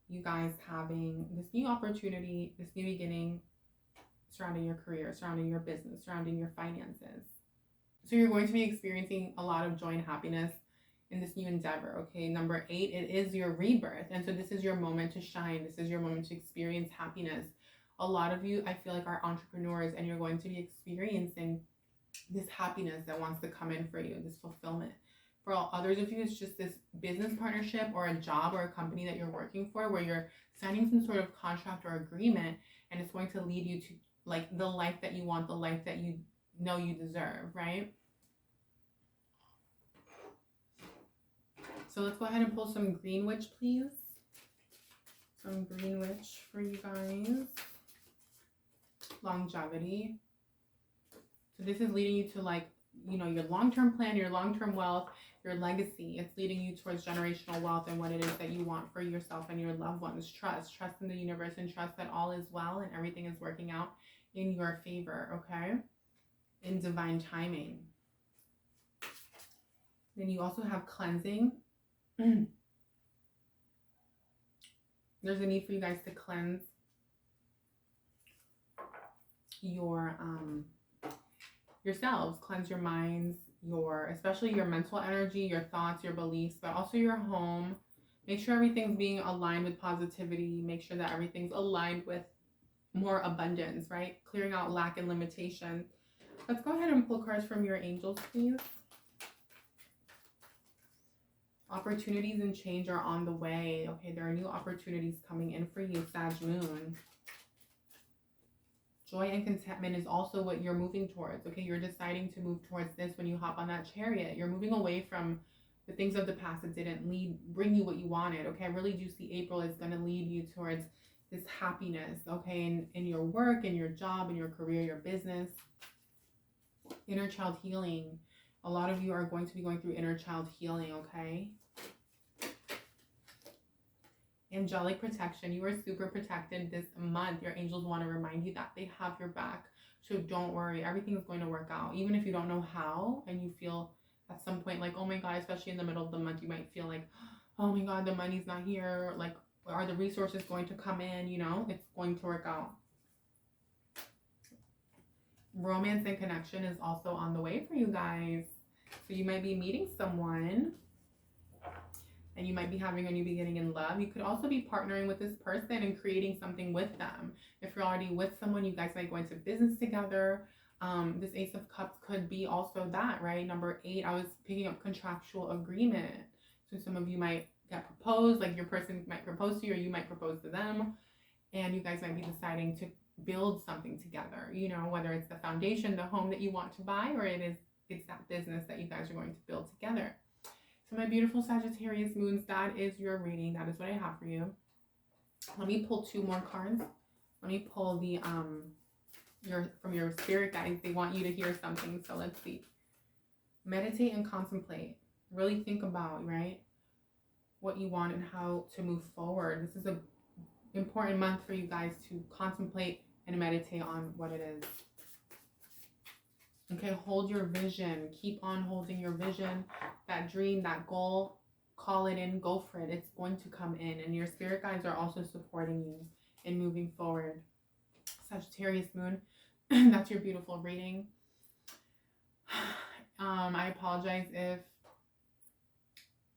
you guys having this new opportunity, this new beginning surrounding your career, surrounding your business, surrounding your finances. So you're going to be experiencing a lot of joy and happiness in this new endeavor. Okay, number 8, it is your rebirth. And so this is your moment to shine. This is your moment to experience happiness. A lot of you, I feel like, are entrepreneurs, and you're going to be experiencing this happiness that wants to come in for you, this fulfillment. For all others of you, it's just this business partnership or a job or a company that you're working for, where you're signing some sort of contract or agreement, and it's going to lead you to like the life that you want, the life that you know you deserve, right? So let's go ahead and pull some Green Witch, please. Some Green Witch for you guys. Longevity. So this is leading you to, like, you know, your long-term plan, your long-term wealth, your legacy. It's leading you towards generational wealth and what it is that you want for yourself and your loved ones. Trust in the universe, and trust that all is well and everything is working out in your favor, okay? In divine timing. Then you also have cleansing. There's a need for you guys to cleanse your yourselves, cleanse your minds, especially your mental energy, your thoughts, your beliefs, but also your home. Make sure everything's being aligned with positivity. Make sure that everything's aligned with more abundance, right? Clearing out lack and limitation. Let's go ahead and pull cards from your angels, please. Opportunities and change are on the way. Okay, there are new opportunities coming in for you, Sag Moon. Joy and contentment is also what you're moving towards. Okay, you're deciding to move towards this when you hop on that chariot. You're moving away from the things of the past that didn't bring you what you wanted. Okay, I really do see April is going to lead you towards this happiness, okay, in your work, in your job, in your career, your business. Inner child healing. A lot of you are going to be going through inner child healing, okay? Angelic protection. You are super protected this month. Your angels want to remind you that they have your back. So don't worry. Everything is going to work out. Even if you don't know how, and you feel at some point like, oh my God, especially in the middle of the month, you might feel like, oh my God, the money's not here. Like, are the resources going to come in? You know, it's going to work out. Romance and connection is also on the way for you guys. So you might be meeting someone, and you might be having a new beginning in love. You could also be partnering with this person and creating something with them. If you're already with someone, you guys might go into business together. This Ace of Cups could be also that, right? Number 8, I was picking up contractual agreement. So some of you might get proposed, like your person might propose to you, or you might propose to them. And you guys might be deciding to build something together, you know, whether it's the foundation, the home that you want to buy, or it's that business that you guys are going to build together. So my beautiful Sagittarius moons, that is your reading. That is what I have for you. Let me pull 2 more cards. Let me pull the from your spirit guides. They want you to hear something. So let's see. Meditate and contemplate. Really think about, right, what you want and how to move forward. This is an important month for you guys to contemplate and meditate on what it is. Okay, hold your vision. Keep on holding your vision, that dream, that goal. Call it in, go for it. It's going to come in, and your spirit guides are also supporting you in moving forward. Sagittarius moon, that's your beautiful reading. I apologize if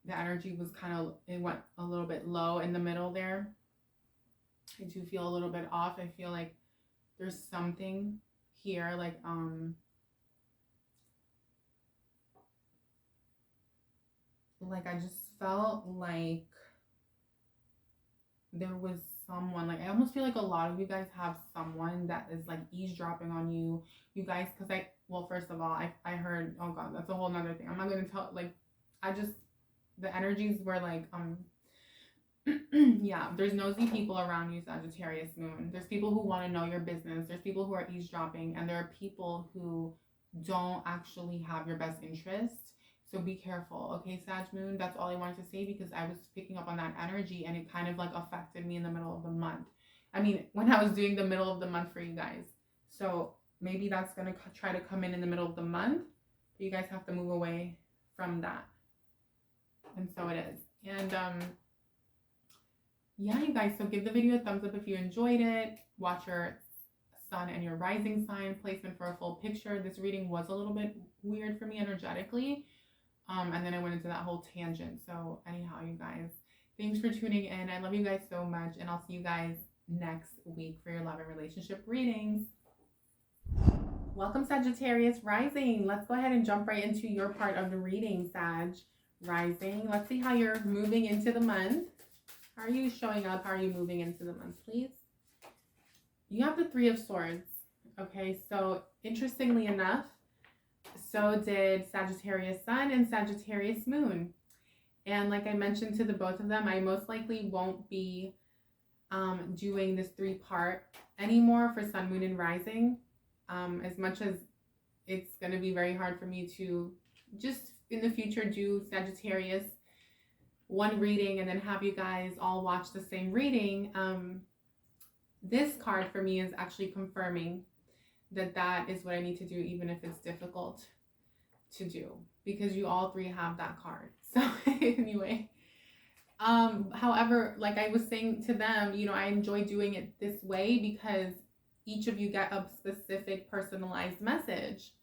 the energy was it went a little bit low in the middle there. I do feel a little bit off. I feel like there's something here, like I just felt like there was someone, like I almost feel like a lot of you guys have someone that is like eavesdropping on you guys, because well, first of all, I heard, oh god, that's a whole nother thing. I'm not gonna tell, like, the energies were like yeah, there's nosy people around you, Sagittarius moon. There's people who want to know your business. There's people who are eavesdropping, and there are people who don't actually have your best interest. So be careful, okay, Sag moon? That's all I wanted to say, because I was picking up on that energy, and it kind of like affected me in the middle of the month. I mean, when I was doing the middle of the month for you guys. So maybe that's going to try to come in the middle of the month. But you guys have to move away from that. And so it is. And yeah, you guys, so give the video a thumbs up if you enjoyed it. Watch your sun and your rising sign placement for a full picture. This reading was a little bit weird for me energetically. And then I went into that whole tangent. So anyhow, you guys, thanks for tuning in. I love you guys so much. And I'll see you guys next week for your love and relationship readings. Welcome, Sagittarius rising. Let's go ahead and jump right into your part of the reading, Sag rising. Let's see how you're moving into the month. How are you showing up? How are you moving into the month, please? You have the Three of Swords. Okay, so interestingly enough, so did Sagittarius Sun and Sagittarius Moon. And like I mentioned to the both of them, I most likely won't be doing this 3-part anymore for Sun, Moon, and Rising. As much as it's going to be very hard for me to just in the future do Sagittarius one reading and then have you guys all watch the same reading. This card for me is actually confirming that is what I need to do, even if it's difficult to do, because you all three have that card. So anyway, however, like I was saying to them, you know, I enjoy doing it this way because each of you get a specific personalized message.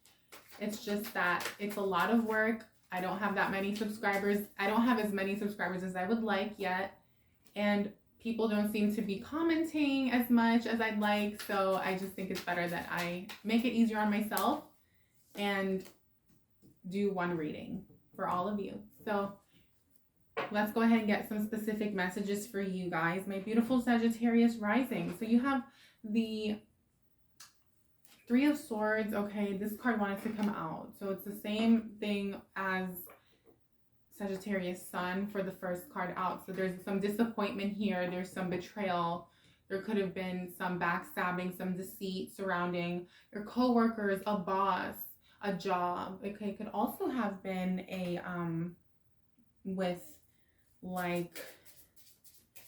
It's just that it's a lot of work. I don't have that many subscribers. I don't have as many subscribers as I would like yet. And people don't seem to be commenting as much as I'd like. So I just think it's better that I make it easier on myself and do one reading for all of you. So let's go ahead and get some specific messages for you guys, my beautiful Sagittarius rising. So you have the Three of Swords. Okay, this card wanted to come out. So it's the same thing as Sagittarius Sun for the first card out. So there's some disappointment here. There's some betrayal. There could have been some backstabbing, some deceit surrounding your coworkers, a boss, a job. Okay, it could also have been a with like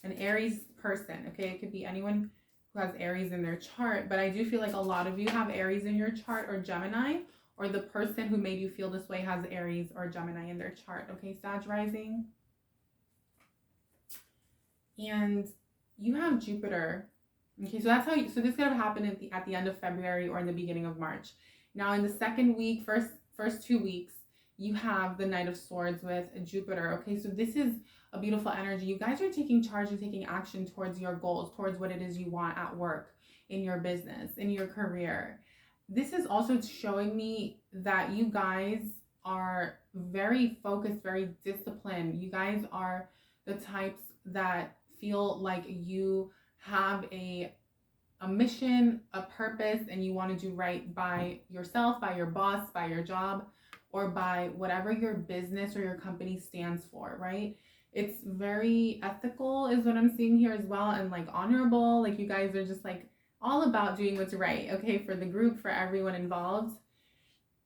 an Aries person. Okay, it could be anyone who has Aries in their chart, but I do feel like a lot of you have Aries in your chart, or Gemini, or the person who made you feel this way has Aries or Gemini in their chart. Okay, Sag rising. And you have Jupiter. Okay, so that's how so this could have happened at the end of February or in the beginning of March. Now in the second week, first 2 weeks, you have the Knight of Swords with Jupiter. Okay, so this is a beautiful energy. You guys are taking charge and taking action towards your goals, towards what it is you want at work, in your business, in your career. This is also showing me that you guys are very focused, very disciplined. You guys are the types that feel like you have a mission, a purpose, and you want to do right by yourself, by your boss, by your job, or by whatever your business or your company stands for, right? It's very ethical is what I'm seeing here as well, and like honorable. Like you guys are just like all about doing what's right, okay, for the group, for everyone involved.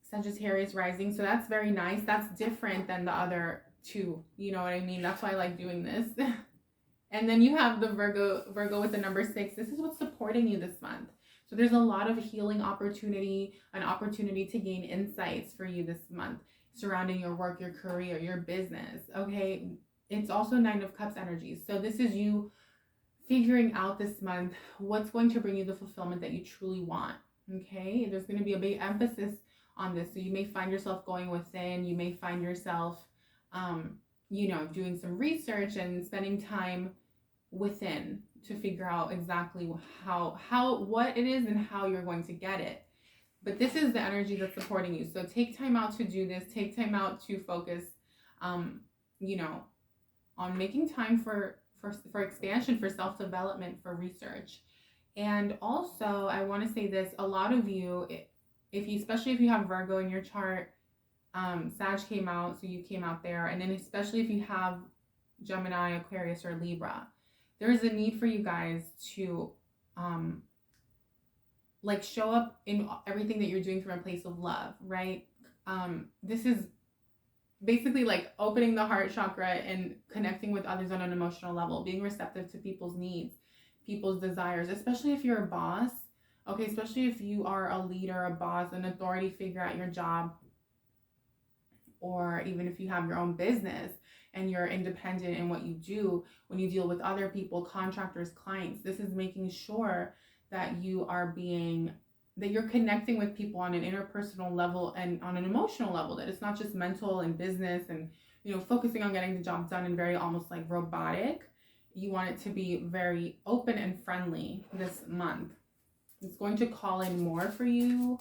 Sagittarius rising, so that's very nice. That's different than the other two, you know what I mean? That's why I like doing this. And then you have the Virgo with the number 6. This is what's supporting you this month. So there's a lot of healing opportunity, an opportunity to gain insights for you this month surrounding your work, your career, your business, okay? It's also 9 of Cups energies. So this is you figuring out this month what's going to bring you the fulfillment that you truly want, okay? There's going to be a big emphasis on this. So you may find yourself going within. You may find yourself, you know, doing some research and spending time within to figure out exactly what it is and how you're going to get it. But this is the energy that's supporting you. So take time out to do this. Take time out to focus, you know, on making time for expansion, for self-development, for research. And also, I want to say this, a lot of you, if you, especially if you have Virgo in your chart, Sag came out, so you came out there. And then especially if you have Gemini, Aquarius, or Libra, there's a need for you guys to like show up in everything that you're doing from a place of love, right? This is basically like opening the heart chakra and connecting with others on an emotional level, being receptive to people's needs, people's desires, especially if you're a boss, okay? Especially if you are a leader, a boss, an authority figure at your job, or even if you have your own business and you're independent in what you do, when you deal with other people, contractors, clients, this is making sure that you are that you're connecting with people on an interpersonal level and on an emotional level, that it's not just mental and business and, you know, focusing on getting the job done and very almost like robotic. You want it to be very open and friendly this month. It's going to call in more for you.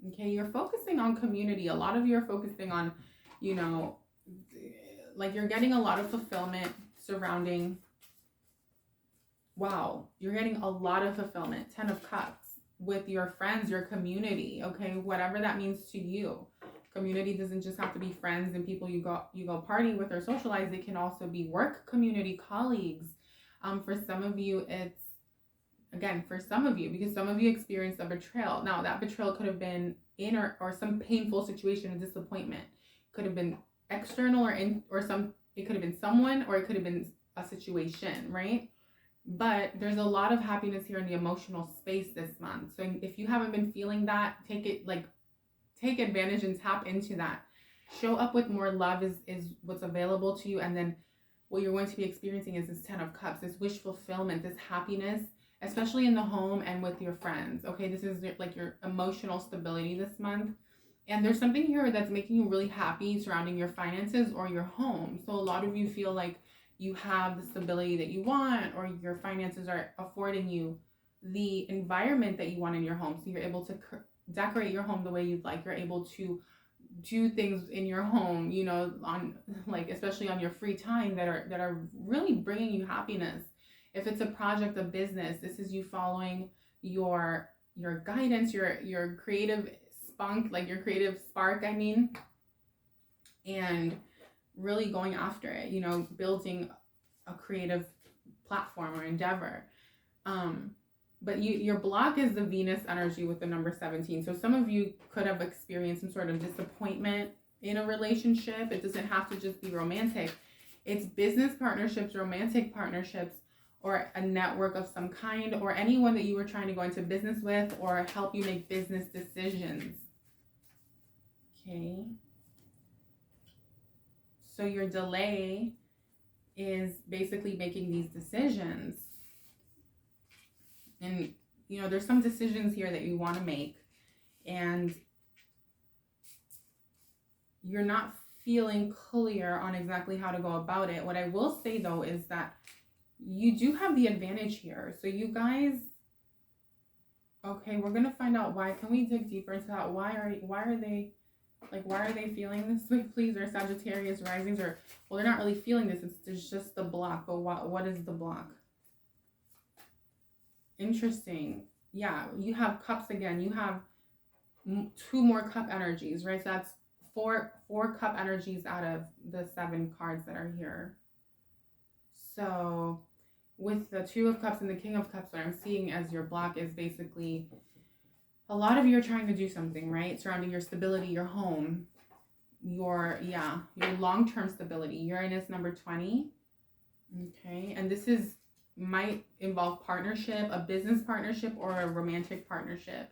Okay, you're focusing on community. A lot of you are focusing on, you know, like you're getting a lot of fulfillment surrounding, wow, you're getting a lot of fulfillment, 10 of Cups, with your friends, your community, okay? Whatever that means to you. Community doesn't just have to be friends and people you go party with or socialize. It can also be work community, colleagues. For some of you, it's, again, for some of you, because some of you experienced a betrayal. Now, that betrayal could have been in or some painful situation, a disappointment. Could have been external it could have been someone, or it could have been a situation, right? But there's a lot of happiness here in the emotional space this month. So if you haven't been feeling that, take advantage and tap into that. Show up with more love is what's available to you. And then what you're going to be experiencing is this 10 of Cups, this wish fulfillment, this happiness, especially in the home and with your friends. Okay, this is like your emotional stability this month. And there's something here that's making you really happy surrounding your finances or your home. So a lot of you feel like you have the stability that you want, or your finances are affording you the environment that you want in your home. So you're able to decorate your home the way you'd like. You're able to do things in your home, you know, on like, especially on your free time, that are really bringing you happiness. If it's a project, a business, this is you following your guidance, your creative spunk, like your creative spark, I mean, and really going after it, you know, building a creative platform or endeavor. But your block is the Venus energy with the number 17. So some of you could have experienced some sort of disappointment in a relationship. It doesn't have to just be romantic. It's business partnerships, romantic partnerships, or a network of some kind, or anyone that you were trying to go into business with or help you make business decisions. Okay. So your delay is basically making these decisions. And, you know, there's some decisions here that you want to make, and you're not feeling clear on exactly how to go about it. What I will say, though, is that you do have the advantage here. So you guys, okay, we're going to find out why. Can we dig deeper into that? Why are they feeling this way, please? Or Sagittarius risings, or, well, they're not really feeling this. It's just the block. But what is the block? Interesting. Yeah, you have Cups again. You have 2 more Cup energies, right? So that's four Cup energies out of the 7 cards that are here. So with the 2 of Cups and the King of Cups, what I'm seeing as your block is basically a lot of you are trying to do something, right? Surrounding your stability, your home, your long-term stability. Uranus number 20. Okay, and this might involve partnership, a business partnership, or a romantic partnership.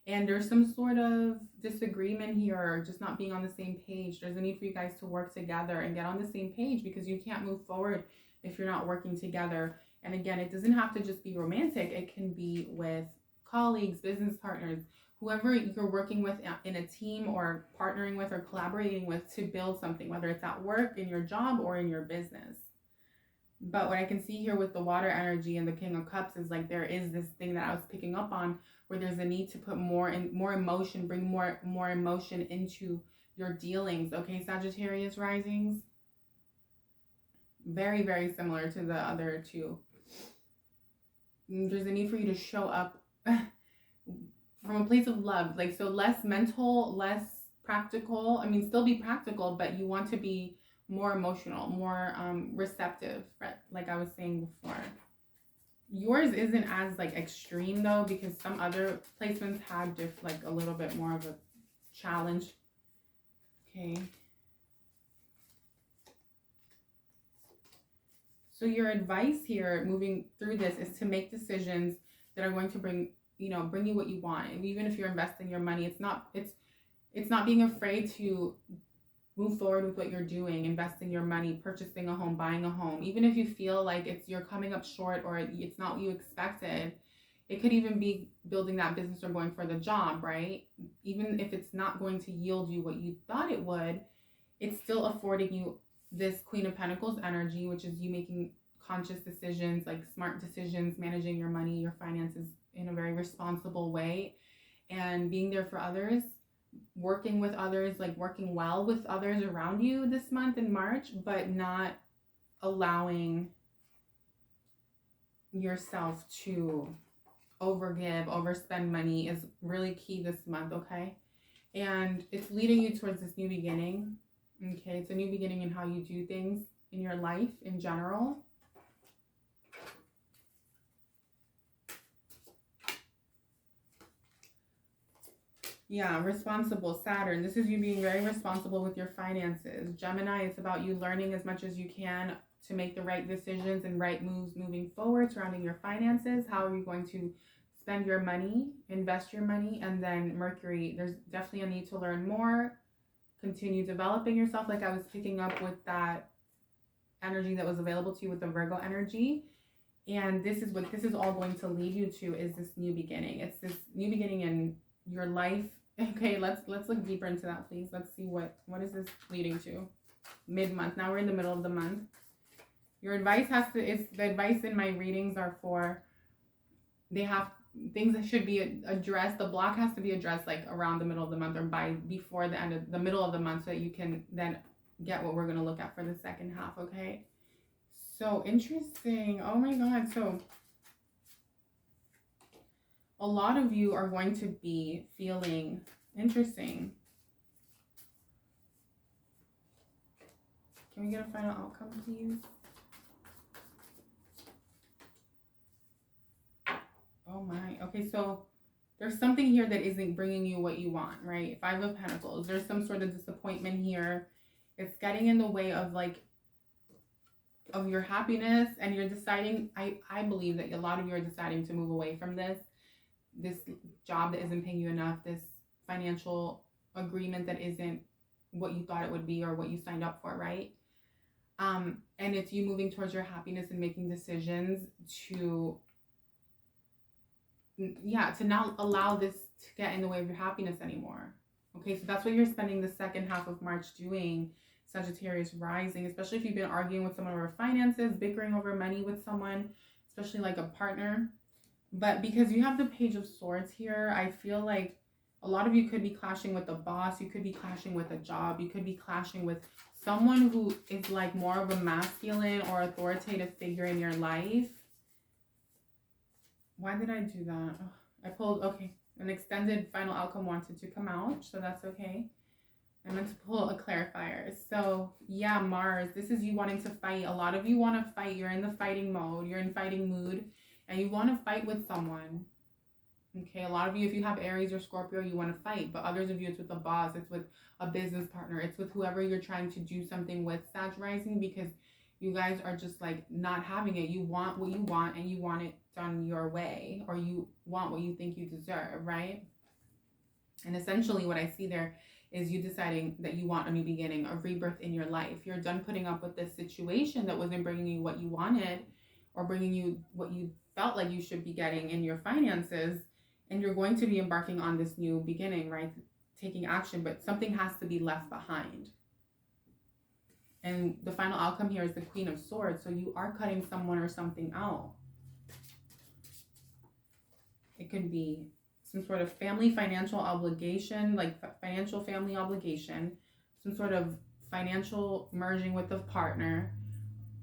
And there's some sort of disagreement here, or just not being on the same page. There's a need for you guys to work together and get on the same page, because you can't move forward if you're not working together. And again, it doesn't have to just be romantic. It can be with colleagues, business partners, whoever you're working with in a team, or partnering with or collaborating with to build something, whether it's at work, in your job, or in your business. But what I can see here with the water energy and the King of Cups is like there is this thing that I was picking up on where there's a need to put more emotion, bring more emotion into your dealings. Okay, Sagittarius risings. Very, very similar to the other two. There's a need for you to show up from a place of love. Like, so less mental, less practical. I mean, still be practical, but you want to be more emotional, more receptive, like I was saying before. Yours isn't as like extreme though, because some other placements had like a little bit more of a challenge. Okay. So your advice here moving through this is to make decisions that are going to bring you what you want. And even if you're investing your money, it's not being afraid to move forward with what you're doing, investing your money, purchasing a home, buying a home. Even if you feel like you're coming up short or it's not what you expected, it could even be building that business or going for the job, right? Even if it's not going to yield you what you thought it would, it's still affording you this Queen of Pentacles energy, which is you making conscious decisions, like smart decisions, managing your money, your finances in a very responsible way, and being there for others, working with others, like working well with others around you this month in March, but not allowing yourself to overgive, overspend money is really key this month, okay? And it's leading you towards this new beginning, okay? It's a new beginning in how you do things in your life in general. Yeah, responsible Saturn. This is you being very responsible with your finances. Gemini, it's about you learning as much as you can to make the right decisions and right moves moving forward surrounding your finances. How are you going to spend your money, invest your money? And then Mercury, there's definitely a need to learn more, continue developing yourself, like I was picking up with that energy that was available to you with the Virgo energy. And this is what this is all going to lead you to, is this new beginning. It's this new beginning in your life. Okay, let's look deeper into that, please. Let's see what is this leading to. Mid-month. Now we're in the middle of the month. Your advice the advice in my readings are for, things that should be addressed. The block has to be addressed like around the middle of the month or before the end of the middle of the month, so that you can then get what we're going to look at for the second half, okay? So interesting. Oh my God. So a lot of you are going to be feeling interesting. Can we get a final outcome, please? Oh my. Okay, so there's something here that isn't bringing you what you want, right? Five of Pentacles. There's some sort of disappointment here. It's getting in the way of of your happiness, and you're deciding, I believe that a lot of you are deciding to move away from this job that isn't paying you enough, this financial agreement that isn't what you thought it would be or what you signed up for, right? And it's you moving towards your happiness and making decisions to not allow this to get in the way of your happiness anymore. Okay, so that's what you're spending the second half of March doing, Sagittarius rising, especially if you've been arguing with someone over finances, bickering over money with someone, especially like a partner. But because you have the Page of Swords here, I feel like a lot of you could be clashing with a boss. You could be clashing with a job. You could be clashing with someone who is like more of a masculine or authoritative figure in your life. Why did I do that? Oh, I pulled, okay, an extended final outcome wanted to come out, so that's okay. I meant to pull a clarifier. So yeah, Mars, this is you wanting to fight. A lot of you want to fight. You're in the fighting mode. You're in fighting mood. And you want to fight with someone. Okay, a lot of you, if you have Aries or Scorpio, you want to fight. But others of you, it's with a boss. It's with a business partner. It's with whoever you're trying to do something with, Sag rising, because you guys are just like not having it. You want what you want, and you want it done your way, or you want what you think you deserve, right? And essentially what I see there is you deciding that you want a new beginning, a rebirth in your life. You're done putting up with this situation that wasn't bringing you what you wanted or bringing you what you felt like you should be getting in your finances, and you're going to be embarking on this new beginning, right? Taking action, but something has to be left behind. And the final outcome here is the Queen of Swords. So you are cutting someone or something out. It could be some sort of family financial obligation, like financial family obligation, some sort of financial merging with a partner.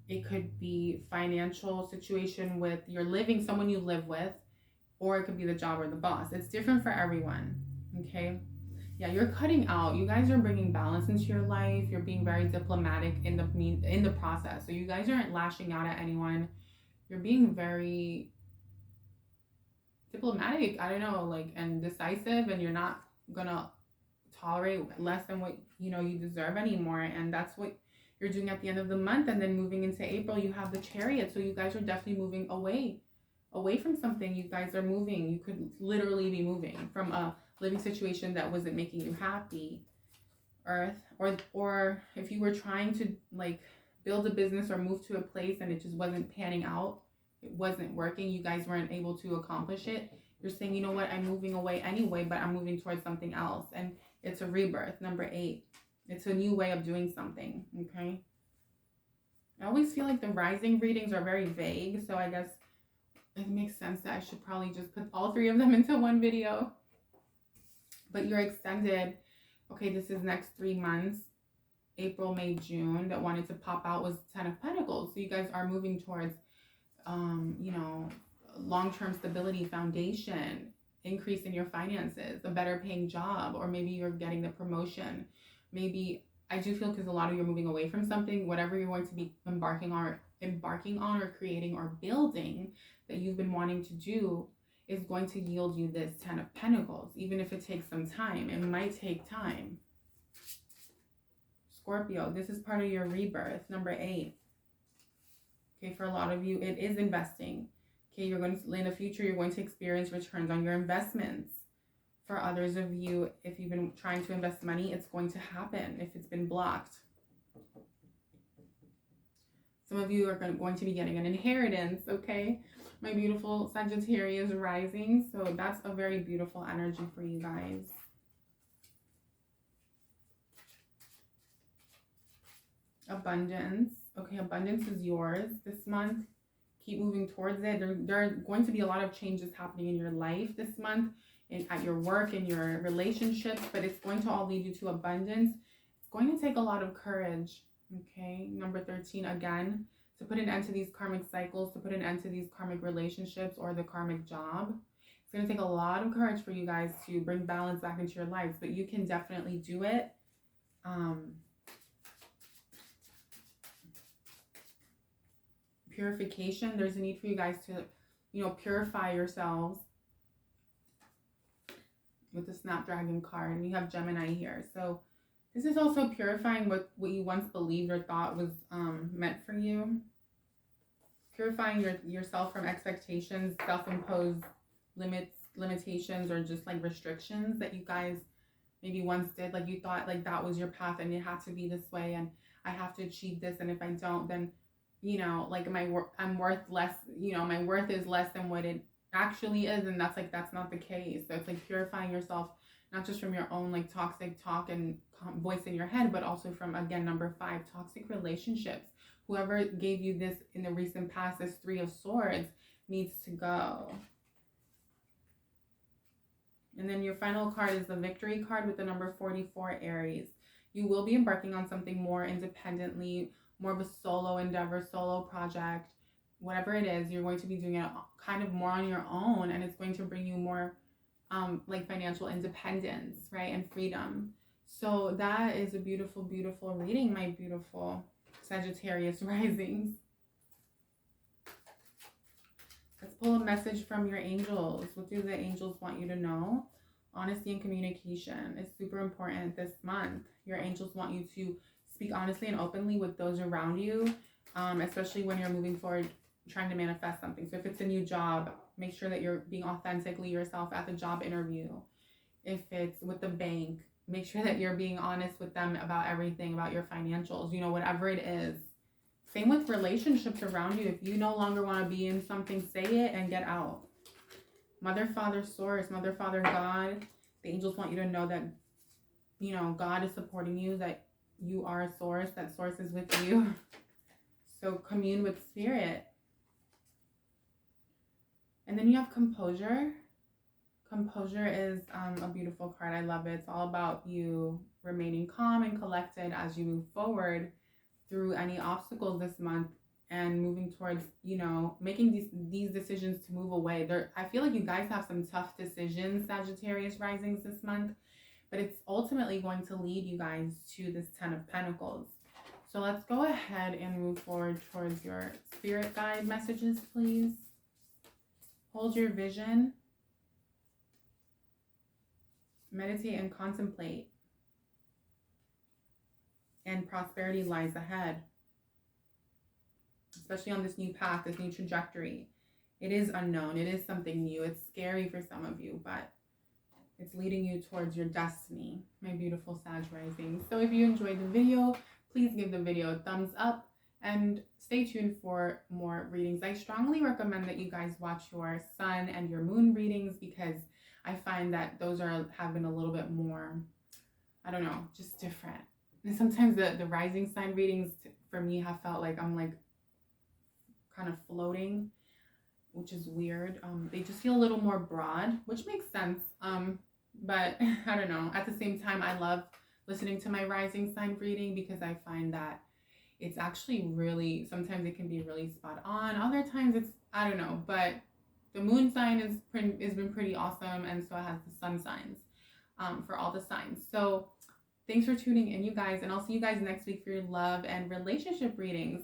It could be financial situation with your living, someone you live with, or it could be the job or the boss. It's different for everyone, okay? Yeah, you're cutting out. You guys are bringing balance into your life. You're being very diplomatic in the process. So you guys aren't lashing out at anyone. You're being very diplomatic, I don't know, like, and decisive, and you're not gonna tolerate less than what you deserve anymore. And that's what you're doing at the end of the month. And then moving into April, you have the Chariot. So you guys are definitely moving away from something. You guys are moving. You could literally be moving from a living situation that wasn't making you happy, Earth, or if you were trying to like build a business or move to a place and it just wasn't panning out, it wasn't working, you guys weren't able to accomplish it, you're saying, you know what, I'm moving away anyway, but I'm moving towards something else. And it's a rebirth, number 8. It's a new way of doing something, okay? I always feel like the rising readings are very vague, so I guess it makes sense that I should probably just put all 3 of them into one video. But your extended, okay, this is next 3 months, April, May, June, that wanted to pop out was 10 of Pentacles. So you guys are moving towards, long-term stability, foundation, increase in your finances, a better paying job, or maybe you're getting the promotion. Maybe, I do feel, because a lot of you are moving away from something, whatever you're going to be embarking on or creating or building that you've been wanting to do is going to yield you this 10 of Pentacles, even if it takes some time. It might take time. Scorpio, this is part of your rebirth, number 8. Okay, for a lot of you, it is investing. Okay, you're going to, in the future, you're going to experience returns on your investments. For others of you, if you've been trying to invest money, it's going to happen if it's been blocked. Some of you are going to be getting an inheritance, okay? My beautiful Sagittarius rising. So that's a very beautiful energy for you guys. Abundance. Okay, abundance is yours this month. Keep moving towards it. There are going to be a lot of changes happening in your life this month, at your work, in your relationships, but it's going to all lead you to abundance. It's going to take a lot of courage, okay? Number 13, again, to put an end to these karmic cycles, to put an end to these karmic relationships or the karmic job. It's going to take a lot of courage for you guys to bring balance back into your lives, but you can definitely do it. Purification, there's a need for you guys to, purify yourselves with the Snapdragon card, and you have Gemini here. So this is also purifying what you once believed or thought was meant for you. Purifying yourself from expectations, self-imposed limitations, or just like restrictions that you guys maybe once did. Like you thought like that was your path and it had to be this way, and I have to achieve this, and if I don't, then like I'm worth less, my worth is less than what it actually is. And that's not the case. So it's like purifying yourself, not just from your own like toxic talk and voice in your head, but also from, again, number 5, toxic relationships. Whoever gave you this in the recent past, this 3 of Swords, needs to go. And then your final card is the Victory card with the number 44, Aries. You will be embarking on something more independently, more of a solo endeavor, solo project, whatever it is. You're going to be doing it kind of more on your own, and it's going to bring you more like financial independence, right, and freedom. So that is a beautiful, beautiful reading, my beautiful Sagittarius risings. Let's pull a message from your angels. What do the angels want you to know? Honesty and communication is super important this month. Your angels want you to speak honestly and openly with those around you, especially when you're moving forward, trying to manifest something. So if it's a new job, make sure that you're being authentically yourself at the job interview. If it's with the bank, make sure that you're being honest with them about everything, about your financials, whatever it is. Same with relationships around you. If you no longer want to be in something, say it and get out. Mother, Father, Source, Mother, Father, God, the angels want you to know that, God is supporting you, that you are a source, that source is with you. So commune with spirit. And then you have composure. Composure is a beautiful card. I love it. It's all about you remaining calm and collected as you move forward through any obstacles this month and moving towards, you know, making these decisions to move away. I feel like you guys have some tough decisions, Sagittarius risings, this month, but it's ultimately going to lead you guys to this 10 of Pentacles. So let's go ahead and move forward towards your spirit guide messages, please. Hold your vision. Meditate and contemplate. And prosperity lies ahead. Especially on this new path, this new trajectory. It is unknown. It is something new. It's scary for some of you, but it's leading you towards your destiny, my beautiful Sag rising. So if you enjoyed the video, please give the video a thumbs up and stay tuned for more readings. I strongly recommend that you guys watch your sun and your moon readings because I find that those have been a little bit more, I don't know, just different. And sometimes the rising sign readings for me have felt like I'm like kind of floating, which is weird. They just feel a little more broad, which makes sense. But I don't know. At the same time, I love listening to my rising sign reading because I find that it's actually really, sometimes it can be really spot on. Other times it's, I don't know, but the moon sign has been pretty awesome, and so has the sun signs for all the signs. So thanks for tuning in, you guys, and I'll see you guys next week for your love and relationship readings.